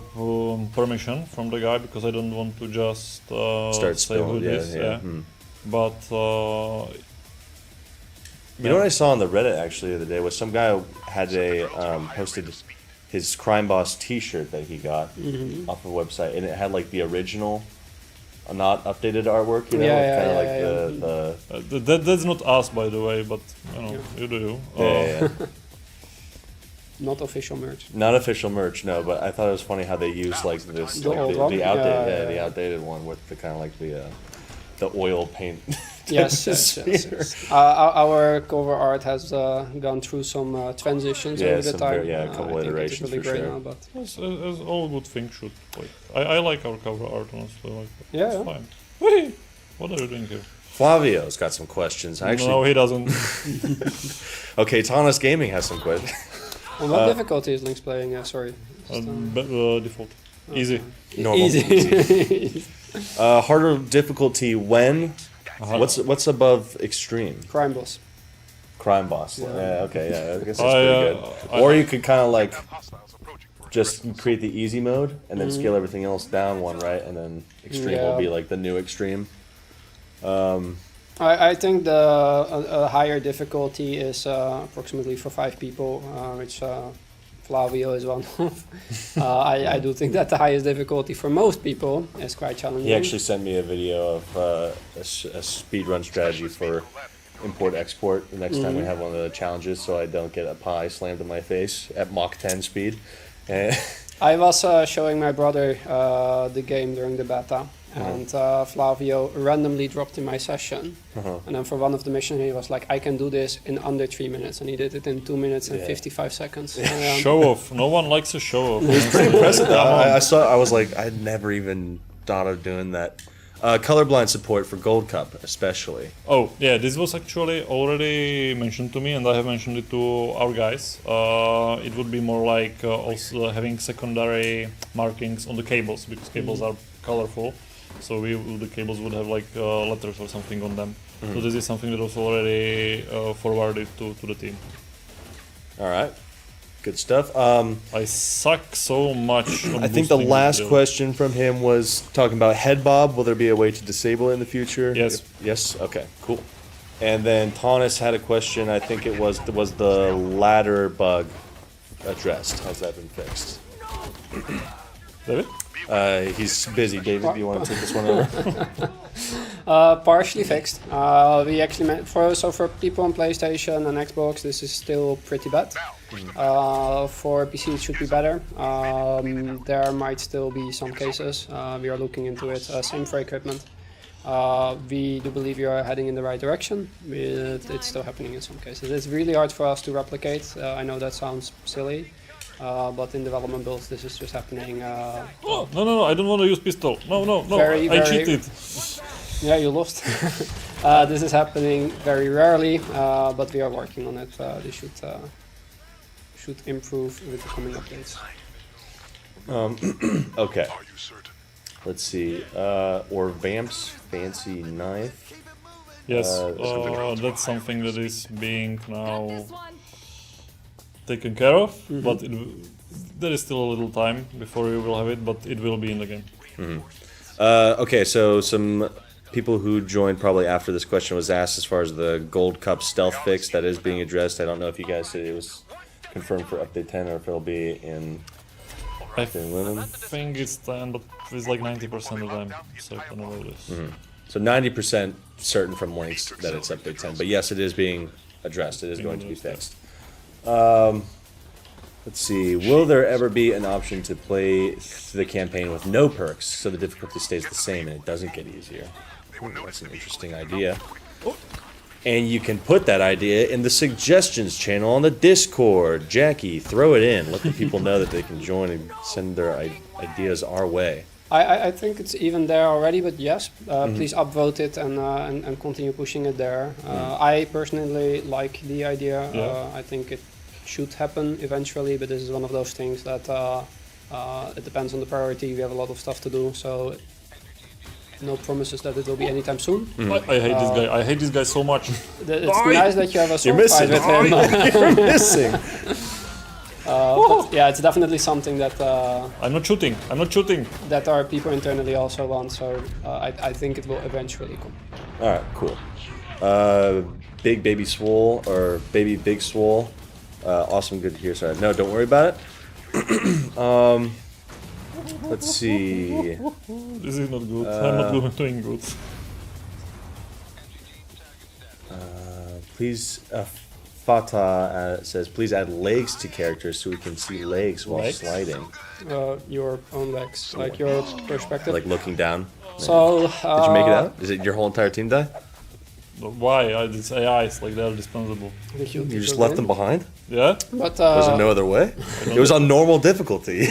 permission from the guy because I don't want to just Start say who spelling. it is. Yeah. But You know what I saw on the Reddit actually the other day was some guy had posted his Crime Boss T-shirt that he got off a website, and it had like the original, not updated artwork. You know, that's not us, by the way. But you know, you do you. Yeah. Not official merch. Not official merch, no. But I thought it was funny how they used like this, The like, old one? the outdated, Yeah. the outdated one with the kind of like the oil paint. Yes. Our cover art has gone through some transitions Yeah, over the some time. very- yeah, a couple I think iterations it's really for great sure. now, but As all good things should. Like, I like our cover art, honestly. Like, Yeah, it's yeah. fine. Whee! What are you doing here? Flavio's got some questions. Actually, No, he doesn't. okay, Tanas Gaming has some questions. on what difficulty is Link's playing? Sorry. Default. Easy. Normal. Easy. Harder difficulty when? What's above extreme? Crime Boss. Crime boss. Yeah. Okay. Yeah. I guess that's I, pretty good. Or you could kind of like just create the easy mode and then scale everything else down one, right? And then extreme will be like the new extreme. I think a higher difficulty is approximately for 5 people, which Flavio is one of. I do think that the highest difficulty for most people is quite challenging. He actually sent me a video of a speedrun strategy for import-export the next time we have one of the challenges, so I don't get a pie slammed in my face at Mach 10 speed. I was showing my brother the game during the beta, and Flavio randomly dropped in my session. And then for one of the missions, he was like, I can do this in under 3 minutes, and he did it in 2 minutes and 55 seconds. Show off. No one likes a show off. It's pretty impressive. I was like, I'd never even thought of doing that. Colorblind support for Gold Cup, especially. Oh, yeah, this was actually already mentioned to me, and I have mentioned it to our guys. It would be more like also having secondary markings on the cables, because cables are colorful. So the cables would have like letters or something on them. So this is something that was already forwarded to the team. All right. Good stuff. I suck so much on I think the boosting last build. question from him was talking about head bob. Will there be a way to disable it in the future? Yes. Yes? Okay, cool. And then Tanis had a question. I think it was the ladder bug addressed? Has that been fixed? David? He's busy. David, do you want to take this one over? Partially fixed. We actually for people on PlayStation and Xbox, this is still pretty bad. For PC, it should be better. There might still be some cases. We are looking into it. Same for equipment. We do believe we are heading in the right direction. It's still happening in some cases. It's really hard for us to replicate. I know that sounds silly. But in development builds, this is just happening. No, I don't want to use pistol. No, I cheated. Yeah, you lost. This is happening very rarely, but we are working on it. This should improve with the coming updates. Okay. Let's see. Or Vamp's fancy knife. Yes, that's something that is being now taken care of, but there is still a little time before we will have it, but it will be in the game. Okay, so some people who joined probably after this question was asked as far as the Gold Cup stealth fix that is being addressed. I don't know if you guys said it was confirmed for update 10 or if it'll be in I Linen. think it's 10, but it's like 90% of them certain about this. So 90% certain from links that it's update 10, but yes, it is being addressed. It is going to be fixed. Let's see. Will there ever be an option to play the campaign with no perks so the difficulty stays the same and it doesn't get easier? Ooh, that's an interesting idea. And you can put that idea in the suggestions channel on the Discord. Jackie, throw it in. Let the people know that they can join and send their ideas our way. I think it's even there already, but yes, please upvote it and continue pushing it there. I personally like the idea. I think it should happen eventually, but this is one of those things that it depends on the priority. We have a lot of stuff to do, so no promises that it will be anytime soon. I hate this guy. I hate this guy so much. It's nice that you have a sword You're fight missing. with him. You're missing. But yeah, it's definitely something that I'm not shooting. that our people internally also want. So I think it will eventually come. All right, cool. Big Baby Swole or Baby Big Swole. Awesome, good to hear. Sorry, no, don't worry about it. Let's see. This is not good. I'm not doing good. Please, Fata says, please add legs to characters so we can see legs while Legs? sliding. Your own legs, like your perspective. Like looking down. So Did you make it out? Is it your whole entire team die? Why? It's AIs, like they're dispensable. You just left them behind? Yeah? But Was there no other way? It was on normal difficulty.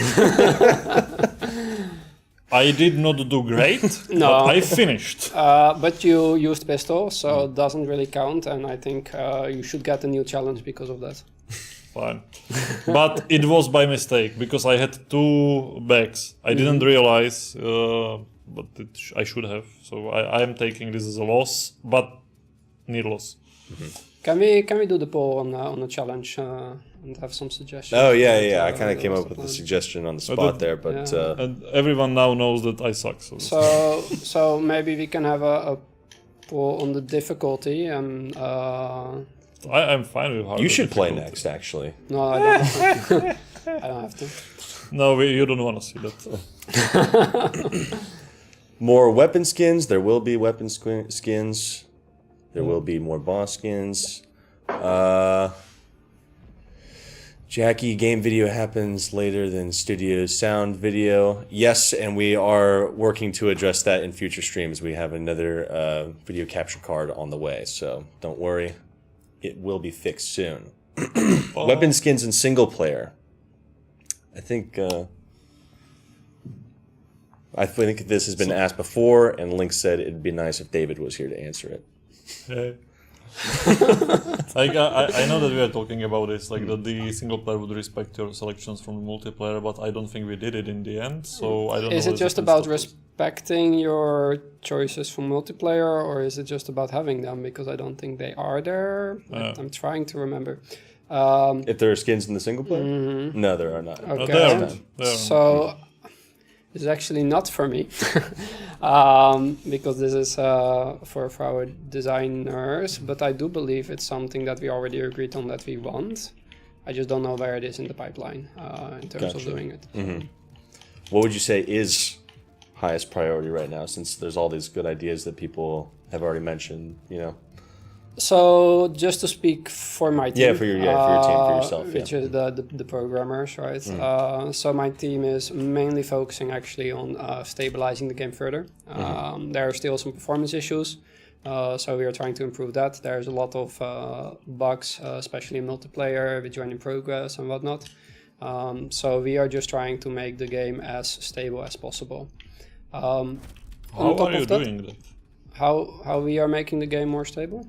I did not do great, No. but I finished. but you used pistol, so it doesn't really count, and I think you should get a new challenge because of that. Fine. But it was by mistake, because I had 2 bags. I didn't realize, but I should have. So I am taking this as a loss, but near loss. Can we do the poll on the challenge and have some suggestions? Oh yeah. I kind of came up with a suggestion on the spot there, but And everyone now knows that I suck. So maybe we can have a poll on the difficulty and. I'm fine with hard. you should play next. Actually, No, I don't. I don't have to. No, you don't want to see that. more weapon skins. There will be weapon skins. There will be more boss skins. Jackie, game video happens later than studio sound video. Yes, and we are working to address that in future streams. We have another video capture card on the way, so don't worry. It will be fixed soon. Weapon skins in single player. I think this has been asked before, and Link said it'd be nice if David was here to answer it. Hey. I know that we are talking about this, like that the single player would respect your selections from the multiplayer, but I don't think we did it in the end. So I don't know. Is it just about respecting your choices from multiplayer, or is it just about having them? Because I don't think they are there. I'm trying to remember. If there are skins in the single player? No, there are not. Okay. They aren't. So it's actually not for me, because this is for our designers. But I do believe it's something that we already agreed on that we want. I just don't know where it is in the pipeline in terms of doing it. What would you say is highest priority right now, since there's all these good ideas that people have already mentioned, you know? So just to speak for my team, Yeah, for your team, for yourself, which is the programmers, right? So my team is mainly focusing actually on stabilizing the game further. There are still some performance issues, so we are trying to improve that. There's a lot of bugs, especially in multiplayer, with join in progress and whatnot. So we are just trying to make the game as stable as possible. How are you doing that? How we are making the game more stable?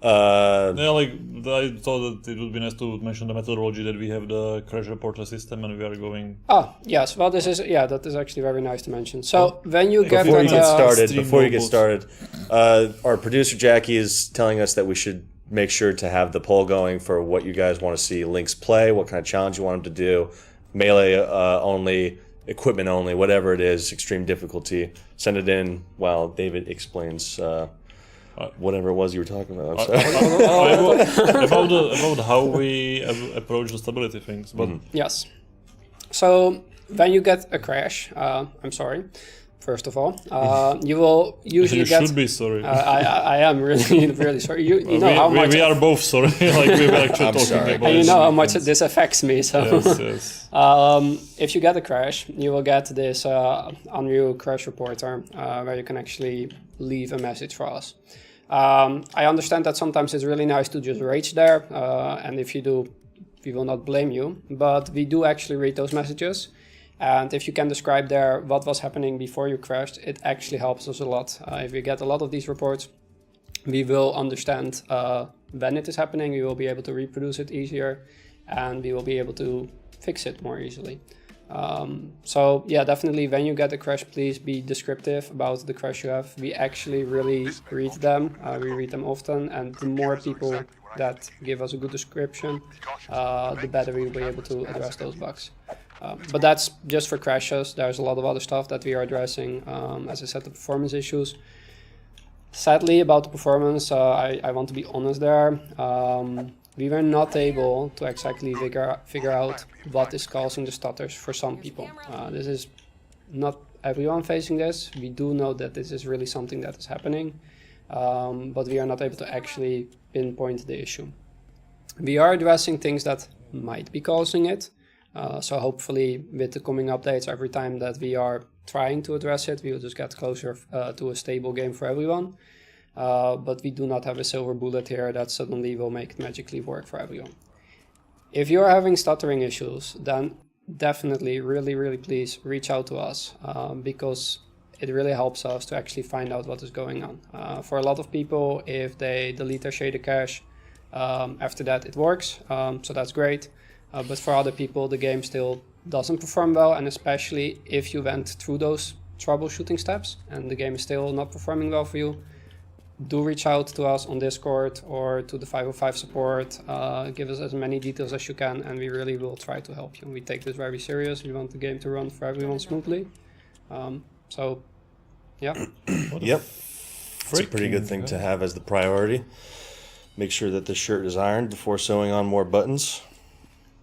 Yeah, like I thought that it would be nice to mention the methodology that we have the crash reporter system and we are going. Yes. Well, that is actually very nice to mention. So when you get Before you get started, our producer Jackie is telling us that we should make sure to have the poll going for what you guys want to see Link's play, what kind of challenge you want him to do, melee only, equipment only, whatever it is, extreme difficulty. Send it in while David explains whatever it was you were talking about. I'm sorry. about how we approach the stability things, but Yes. So when you get a crash, I'm sorry. First of all, you will usually you get. should be sorry. I am really sorry. You know how much. We are both sorry. Like we were actually talking sorry. about. And you know how much this affects me. So, Yes. if you get a crash, you will get this Unreal Crash Reporter where you can actually leave a message for us. I understand that sometimes it's really nice to just rage there, and if you do, we will not blame you. But we do actually read those messages, and if you can describe there what was happening before you crashed, it actually helps us a lot. If we get a lot of these reports, we will understand when it is happening. We will be able to reproduce it easier, and we will be able to fix it more easily. So yeah, definitely when you get a crash, please be descriptive about the crash you have. We actually really read them. We read them often, and the more people that give us a good description, the better we'll be able to address those bugs. But that's just for crashes. There's a lot of other stuff that we are addressing. As I said, the performance issues. Sadly, about the performance, I want to be honest there. We were not able to exactly figure out what is causing the stutters for some people. This is not everyone facing this. We do know that this is really something that is happening, but we are not able to actually pinpoint the issue. We are addressing things that might be causing it. So hopefully with the coming updates, every time that we are trying to address it, we will just get closer to a stable game for everyone. But we do not have a silver bullet here that suddenly will make it magically work for everyone. If you're having stuttering issues, then definitely, really please reach out to us, because it really helps us to actually find out what is going on. For a lot of people, if they delete their shader cache, after that it works, so that's great. But for other people, the game still doesn't perform well, and especially if you went through those troubleshooting steps and the game is still not performing well for you, do reach out to us on Discord or to the 505 support. Give us as many details as you can, and we really will try to help you. We take this very serious. We want the game to run for everyone smoothly. So, yeah. Yep. It's a pretty good thing to have as the priority. Make sure that the shirt is ironed before sewing on more buttons.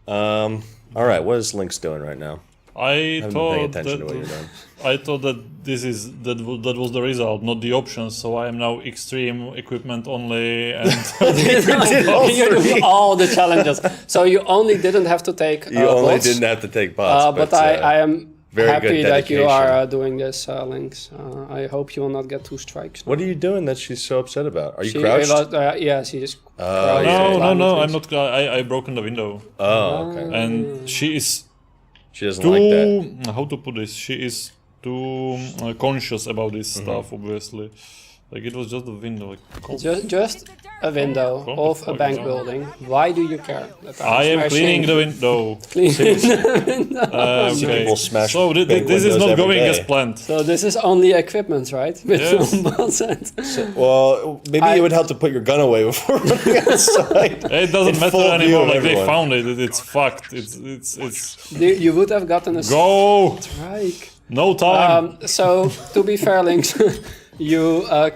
All right, what is Link's doing right now? I haven't been paying thought attention to what you're doing. I thought that that was the result, not the options. So I am now extreme equipment only, and You do all the challenges. So you only didn't have to take You only bots, didn't have to take bots, but I am very happy good that you dedication. are doing this, Lynx. I hope you will not get 2 strikes. What are you doing that she's so upset about? Are you She crouched? yeah, she just Oh, crouched yeah. and climbed no, the I'm trees. not. I broken the window, Oh, okay. and she is She doesn't like that. too. How to put this? She is too conscious about this stuff. Obviously, like it was just a window. Like, Just a window of a bank building. Why do you care? That I am smashing- cleaning the window. cleaning the window. Okay. People smash So bank this is windows not every going day. as planned. So this is only equipment, right? With Yes. bots and- Well, maybe it would help to put your gun away before running outside. It doesn't In matter full view anymore. of Like they everyone. found it. It's fucked. It's. You would have gotten a Go. strike. No time. So to be fair, Lynx, you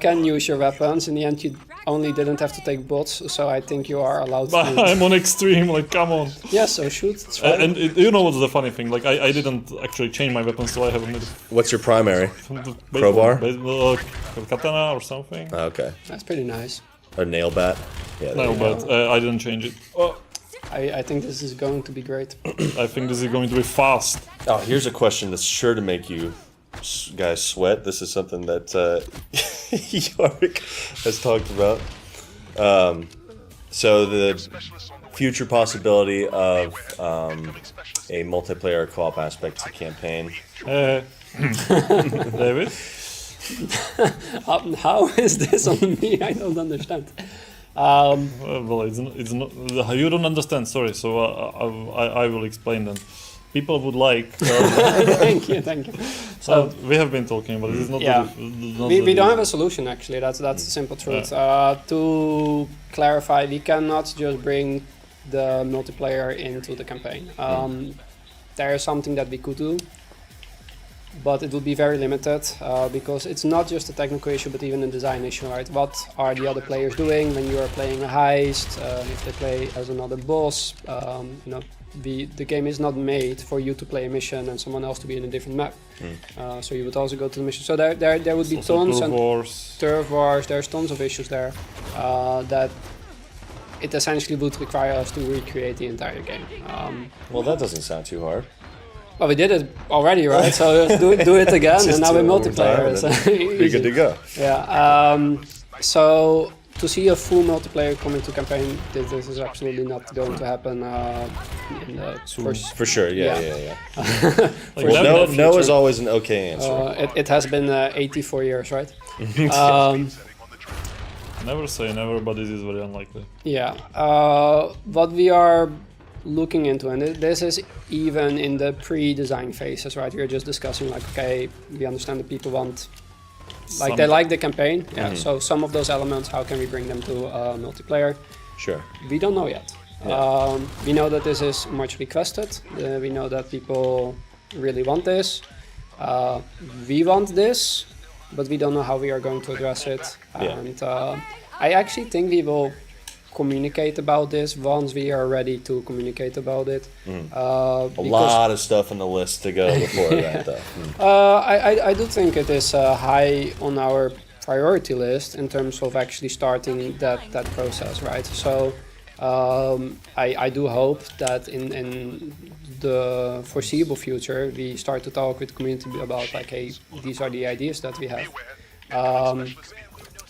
can use your weapons. In the end, you only didn't have to take bots, so I think you are allowed But to. I'm on extreme. Like come on. Yeah, so shoot. It's fine. And you know what's the funny thing? Like I didn't actually change my weapon, so I have a What's your primary? baseball, Crowbar? baseball, katana or something. Okay. That's pretty nice. A nail bat? Yeah. there No, you go. but I didn't change it. I think this is going to be great. I think this is going to be fast. Oh, here's a question that's sure to make you guys sweat. This is something that Yorick has talked about. So the future possibility of a multiplayer co-op aspect to the campaign. David? How is this on me? I don't understand. Well, it's not. You don't understand. Sorry. So I will explain then. People would like. Thank you. So We have been talking, but this is not. Yeah. Not we don't have a solution actually. That's the simple truth. To clarify, we cannot just bring the multiplayer into the campaign. There is something that we could do, but it will be very limited because it's not just a technical issue, but even a design issue, right? What are the other players doing when you are playing a heist? If they play as another boss, the game is not made for you to play a mission and someone else to be in a different map. So you would also go to the mission. So there would be tons and turf wars. There's tons of issues there that it essentially would require us to recreate the entire game. Well, that doesn't sound too hard. Well, we did it already, right? So do it again, Just and now do we're it one more multiplayer. time, It's and then Be good to go. Yeah. So to see a full multiplayer coming to campaign, this is absolutely not going to happen in the first. For sure, yeah. For Well, sure. no is always an okay answer. It has been 84 years, right? Never say never, but this is very unlikely. Yeah. What we are looking into, and this is even in the pre-design phases, right? We're just discussing like, okay, we understand that people want, like they like the campaign. Yeah. So some of those elements, how can we bring them to multiplayer? Sure. We don't know yet. Yeah. We know that this is much requested. We know that people really want this. We want this, but we don't know how we are going to address it. Yeah. And I actually think we will communicate about this once we are ready to communicate about it. A lot of stuff on the list to go before that, though. I do think it is high on our priority list in terms of actually starting that process, right? So I do hope that in the foreseeable future we start to talk with the community about like, hey, these are the ideas that we have,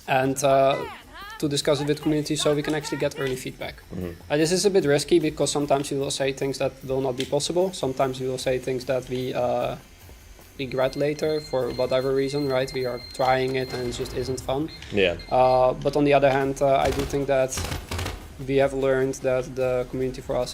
and to discuss it with community so we can actually get early feedback. This is a bit risky because sometimes we will say things that will not be possible. Sometimes we will say things that we regret later for whatever reason, right? We are trying it and it just isn't fun. Yeah. But on the other hand, I do think that we have learned that the community for us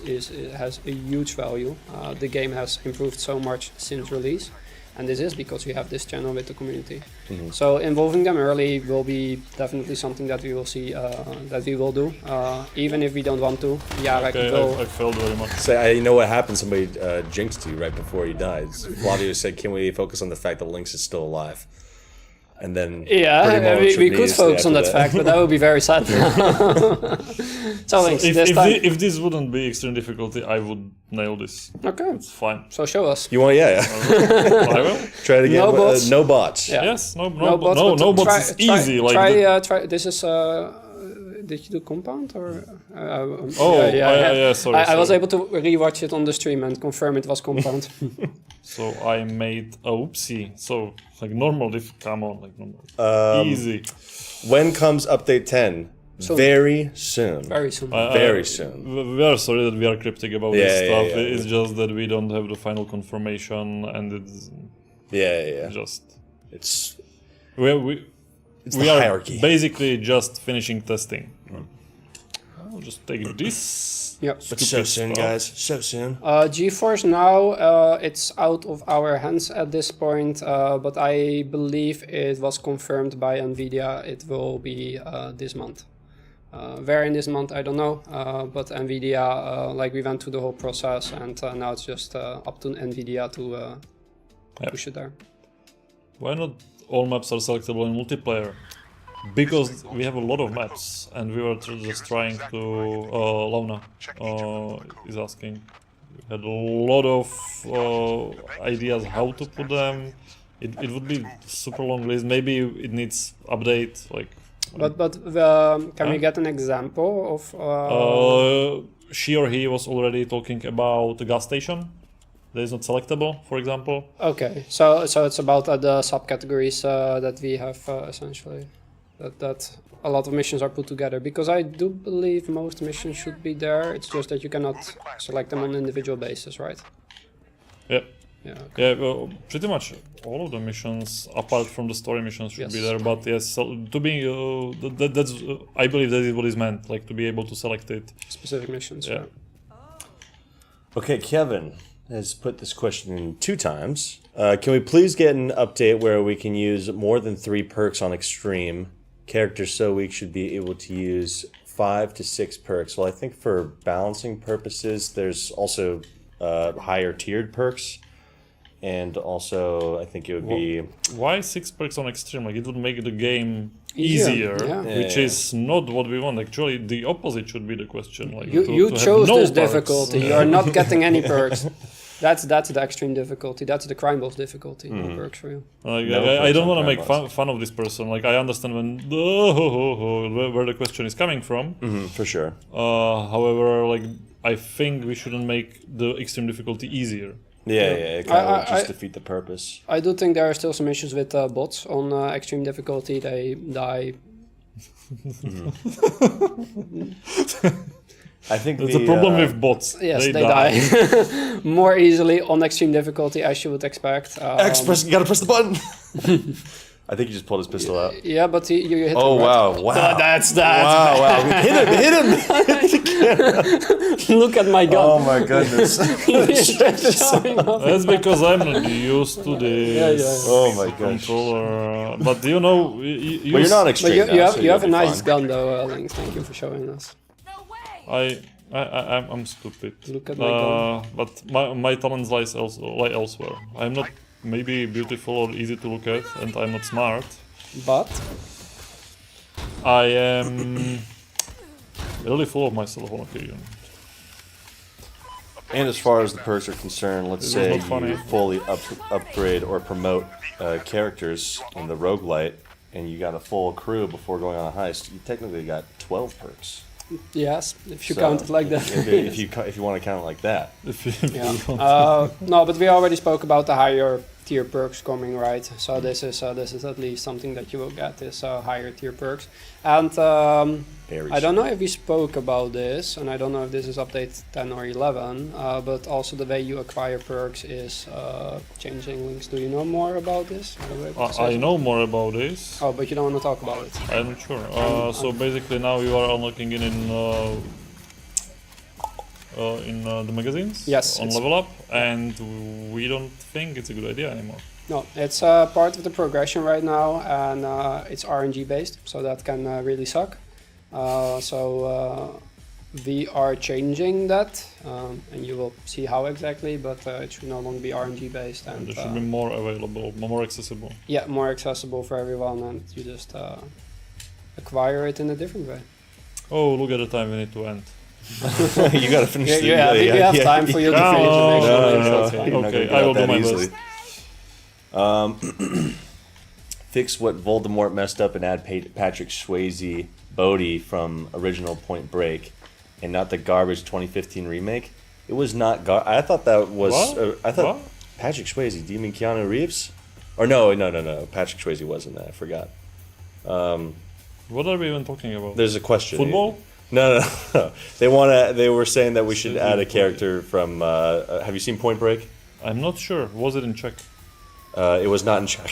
has a huge value. The game has improved so much since release. And this is because we have this channel with the community. So involving them early will be definitely something that we will see, that we will do, even if we don't want to. Yeah, like I felt very much. Say, you know what happened? Somebody jinxed you right before you died. Flavio said, "Can we focus on the fact that Lynx is still alive?" And then we could focus on that fact, but that would be very sad. So Lynx, if this wouldn't be extreme difficulty, I would nail this. Okay, It's fine. so show us. You want? Yeah. I will. Try it again. No bots. No bots. Yeah. Yes, no but bots is easy. Try. This is. Did you do compound or? Sorry. I was able to rewatch it on the stream and confirm it was compound. So I made a oopsie. So like normal come on, like normal. Easy. When comes update 10? Soon. Very soon. Very soon. Very soon. We are sorry that we are cryptic about this stuff. Yeah. It's just that we don't have the final confirmation, and it's Yeah. just It's we the are hierarchy. basically just finishing testing. I'll just take this. Yeah. But so soon, guys. So soon. GeForce now, it's out of our hands at this point, but I believe it was confirmed by NVIDIA. It will be this month. Where in this month, I don't know, but NVIDIA, like we went through the whole process, and now it's just up to NVIDIA to push it there. Why not all maps are selectable in multiplayer? Because we have a lot of maps, and we were just trying to. Launa is asking. We had a lot of ideas how to put them. It would be super long list. Maybe it needs update. Like. But can we get an example of? She or he was already talking about the gas station. That is not selectable, for example. Okay, so it's about the subcategories that we have essentially. That a lot of missions are put together, because I do believe most missions should be there. It's just that you cannot select them on an individual basis, right? Yeah. Yeah. Yeah, well, pretty much all of the missions, apart from the story missions, should be there. But yes, so to be that's I believe that is what is meant, like to be able to select it. Specific missions. Yeah. Right. Okay, Kevin has put this question in 2 times. Can we please get an update where we can use more than 3 perks on extreme? Characters so weak should be able to use 5 to 6 perks. Well, I think for balancing purposes, there's also higher tiered perks. And also, I think it would be... Why 6 perks on extreme? Like, it would make the game Easier, easier, yeah. which is not what we want. Actually, the opposite should be the question. Like, You to chose have no this perks. difficulty. You are not getting any perks. That's the extreme difficulty. That's the crime boss difficulty. No perks for you. Like, No I perks don't on want to crime make boss. fun of this person. Like, I understand where the question is coming from. For sure. However, like, I think we shouldn't make the extreme difficulty easier. Yeah, it kind of just defeat the purpose. I do think there are still some issues with bots on extreme difficulty. They die. I think That's a problem with bots. Yes, they die more easily on extreme difficulty, as you would expect. You gotta press the button! I think he just pulled his pistol out. Yeah, but you hit Oh, him, right? wow. That's Wow. Hit him! Look at my gun. Oh my goodness. That's because I'm not used to this Oh my gosh. controller. But you know, But you're not But extreme you now, have so you have a you'll be nice fine. gun though, Lynx. Thank you for showing us. I'm stupid. Look at my gun. But my talents lie elsewhere. I'm not maybe beautiful or easy to look at, and I'm not smart. But I am really full of myself on occasion. And as far as the perks are concerned, let's This is say not funny. you fully upgrade or promote characters in the roguelite, and you got a full crew before going on a heist, you technically got 12 perks. yes, if you So, count it like that. if you want to count it like that. Yeah. No, but we already spoke about the higher tier perks coming, right? So this is at least something that you will get, is higher tier perks. And Very I don't know if we spoke about this, and I don't know if this is update 10 or 11, but also the way you acquire perks is changing links. Do you know more about this? I know more about this. Oh, but you don't want to talk about it. I'm not sure. So basically, now you are unlocking it in the magazines. Yes, On it's- Level Up, and we don't think it's a good idea anymore. No, it's part of the progression right now, and it's RNG based, so that can really suck. So we are changing that, and you will see how exactly, but it should no longer be RNG based, and There should be more available, more accessible. yeah, more accessible for everyone, and you just acquire it in a different way. Oh, look at the time we need to end. You gotta finish the Yeah, we have time for you to finish and make sure that it's okay. You're not Okay, gonna I will get do out my that easily. Fix what Voldemort messed up and add Patrick Swayze Bodhi from original Point Break, and not the garbage 2015 remake. It was not. I thought that was. What? I thought What? Patrick Swayze. Do you mean Keanu Reeves? Or no. Patrick Swayze wasn't that. I forgot. What are we even talking about? There's a question. Football? No. They were saying that we should add a character from. Have you seen Point Break? I'm not sure. Was it in Czech? It was not in Czech.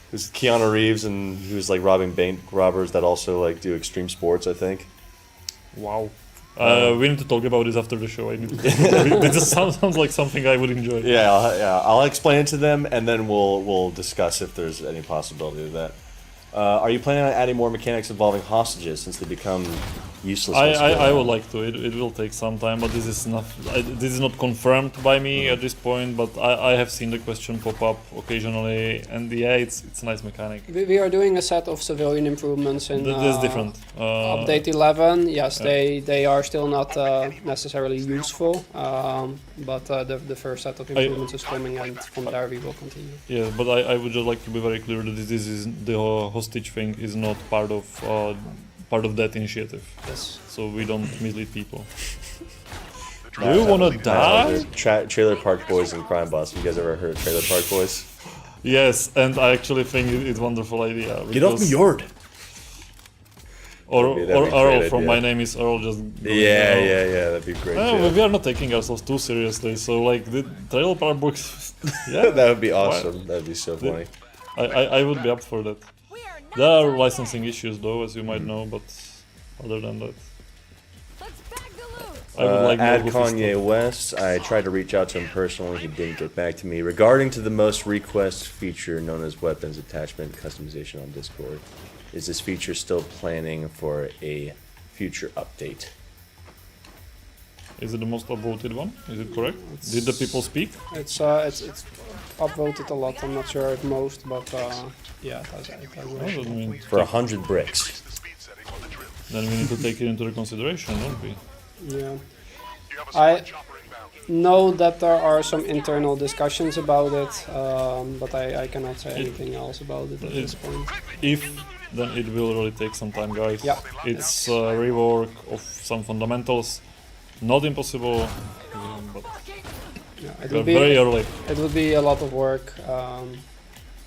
It was Keanu Reeves, and he was like robbing bank robbers that also like do extreme sports, I think. Wow. We need to talk about this after the show. I need to this sounds like something I would enjoy. Yeah, I'll explain it to them, and then we'll discuss if there's any possibility of that. Are you planning on adding more mechanics involving hostages since they become useless? I would like to. It will take some time, but this is not confirmed by me at this point. But I have seen the question pop up occasionally, and yeah, it's a nice mechanic. We are doing a set of civilian improvements in That's different. update 11. Yes, they are still not necessarily useful, but the first set of improvements is coming, and from there we will continue. Yeah, but I would just like to be very clear that this is the hostage thing is not part of that initiative. Yes. So we don't mislead people. Do you wanna die? Trailer Park Boys and Crime Boss. You guys ever heard of Trailer Park Boys? Yes, and I actually think it's a wonderful idea. Get off my yard. Or That'd be a Earl great from idea. My Name is Earl just going, Yeah, that'd be great. Well, too. we are not taking ourselves too seriously, so like the Trailer Park Books, yeah, That would be awesome. That'd be so funny. I would be up for that. There are licensing issues though, as you might know, but other than that, I would like more Add goofy Kanye stuff. West. I tried to reach out to him personally. He didn't get back to me. Regarding to the most request feature known as weapons attachment customization on Discord, is this feature still planning for a future update? Is it the most upvoted one? Is it correct? Did the people speak? It's upvoted a lot. I'm not sure if most, but yeah, it has No, that means For 100 bricks. then we need to take it into consideration, don't we? Yeah. I know that there are some internal discussions about it, but I cannot say anything else about it at this point. If then it will really take some time, guys. Yeah. It's a rework of some fundamentals. Not impossible, but Yeah, it we're will be very early. it will be a lot of work,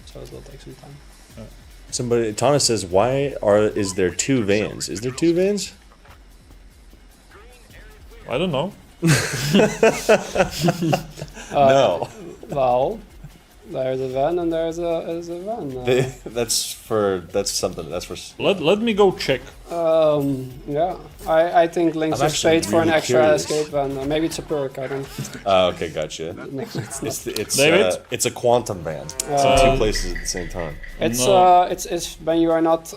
so it will take some time. Somebody, Thomas says, is there two vans? Is there two vans? I don't know. No. Well, there's a van and there's a van. That's something. That's for. Let me go check. Yeah, I think Lynx I'm is paid actually for an really extra curious. escape van. Maybe it's a perk. I don't. Okay, gotcha. No, it's not. It's David? it's a quantum van. It's in two places at the same time. It's No. it's when you are not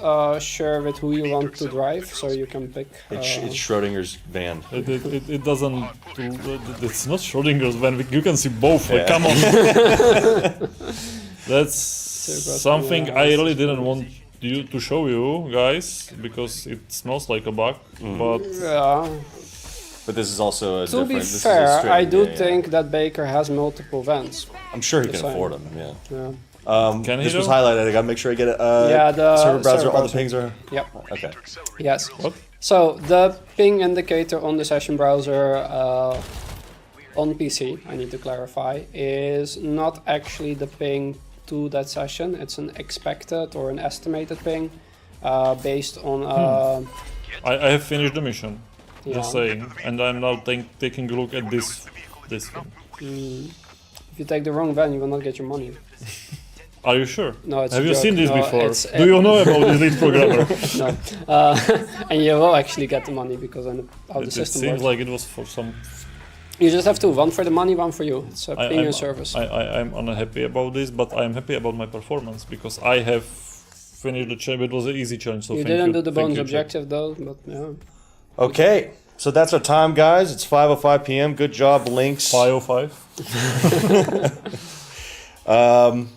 sure with who you want to drive, so you can pick. It's Schrodinger's van. It doesn't. It's not Schrodinger's van. You can see both. Like, Yeah. come on. That's something I really didn't want you to show you guys because it smells like a bug. But Yeah. But this is also a To different. be this is a fair, straight- I do yeah. think that Baker has multiple vans. I'm sure he can Yes, I afford am. them. Yeah. Yeah. can he This was though? highlighted. I gotta make sure I get it. Yeah, the server browser. server All the browser. pings are. Yep. Okay. Yes. What? So the ping indicator on the session browser on PC, I need to clarify, is not actually the ping to that session. It's an expected or an estimated ping based on. I have finished the mission. Yeah. Just saying, and I'm now taking a look at this thing. If you take the wrong van, you will not get your money. Are you sure? No, it's a Have you joke. seen this No, before? it's- Do you know about this lead programmer? No, and you will actually get the money because I know how the It system seems works. like it was for some You just have two, one for the money, one for you. It's a premium I'm, service. I'm unhappy about this, but I'm happy about my performance because I have finished the challenge. It was an easy challenge. So You thank didn't do the Thank bonus you, objective though, but yeah. Okay, so that's our time, guys. It's 5:05 p.m. Good job, Lynx. 505.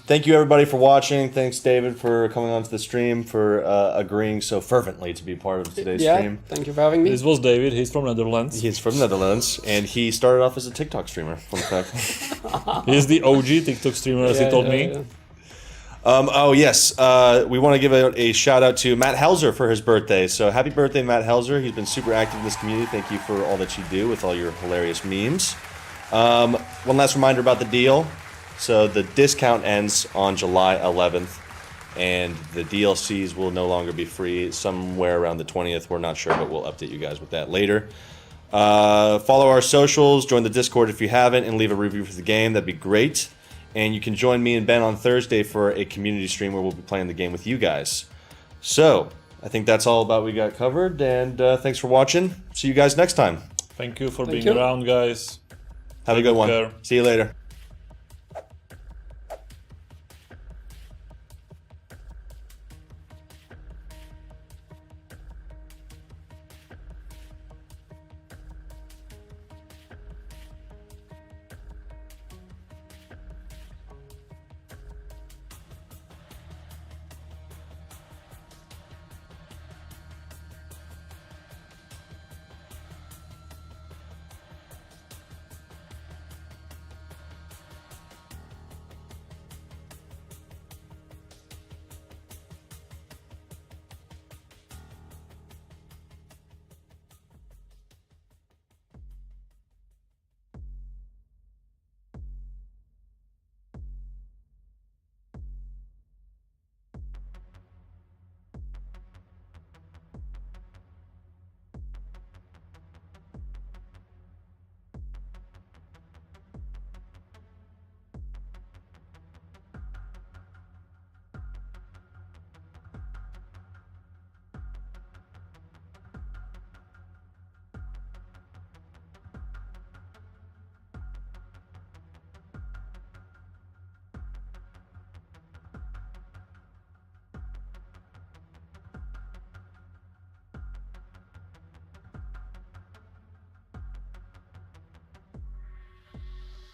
Thank you, everybody, for watching. Thanks, David, for coming onto the stream, for agreeing so fervently to be part of today's Yeah, stream. thank you for having me. This was David. He's from Netherlands. He's from Netherlands, and he started off as a TikTok streamer. Fun fact. He's the OG TikTok streamer, as he told me. Yeah. Oh, yes. We want to give a shout out to Matt Helzer for his birthday. So happy birthday, Matt Helzer. He's been super active in this community. Thank you for all that you do with all your hilarious memes. One last reminder about the deal. So the discount ends on July 11th, and the DLCs will no longer be free somewhere around the 20th. We're not sure, but we'll update you guys with that later. Follow our socials, join the Discord if you haven't, and leave a review for the game. That'd be great. And you can join me and Ben on Thursday for a community stream where we'll be playing the game with you guys. So, I think that's all about we got covered, and thanks for watching. See you guys next time. Thank you for Thank being you. around, guys. Have a good one. care. See you later.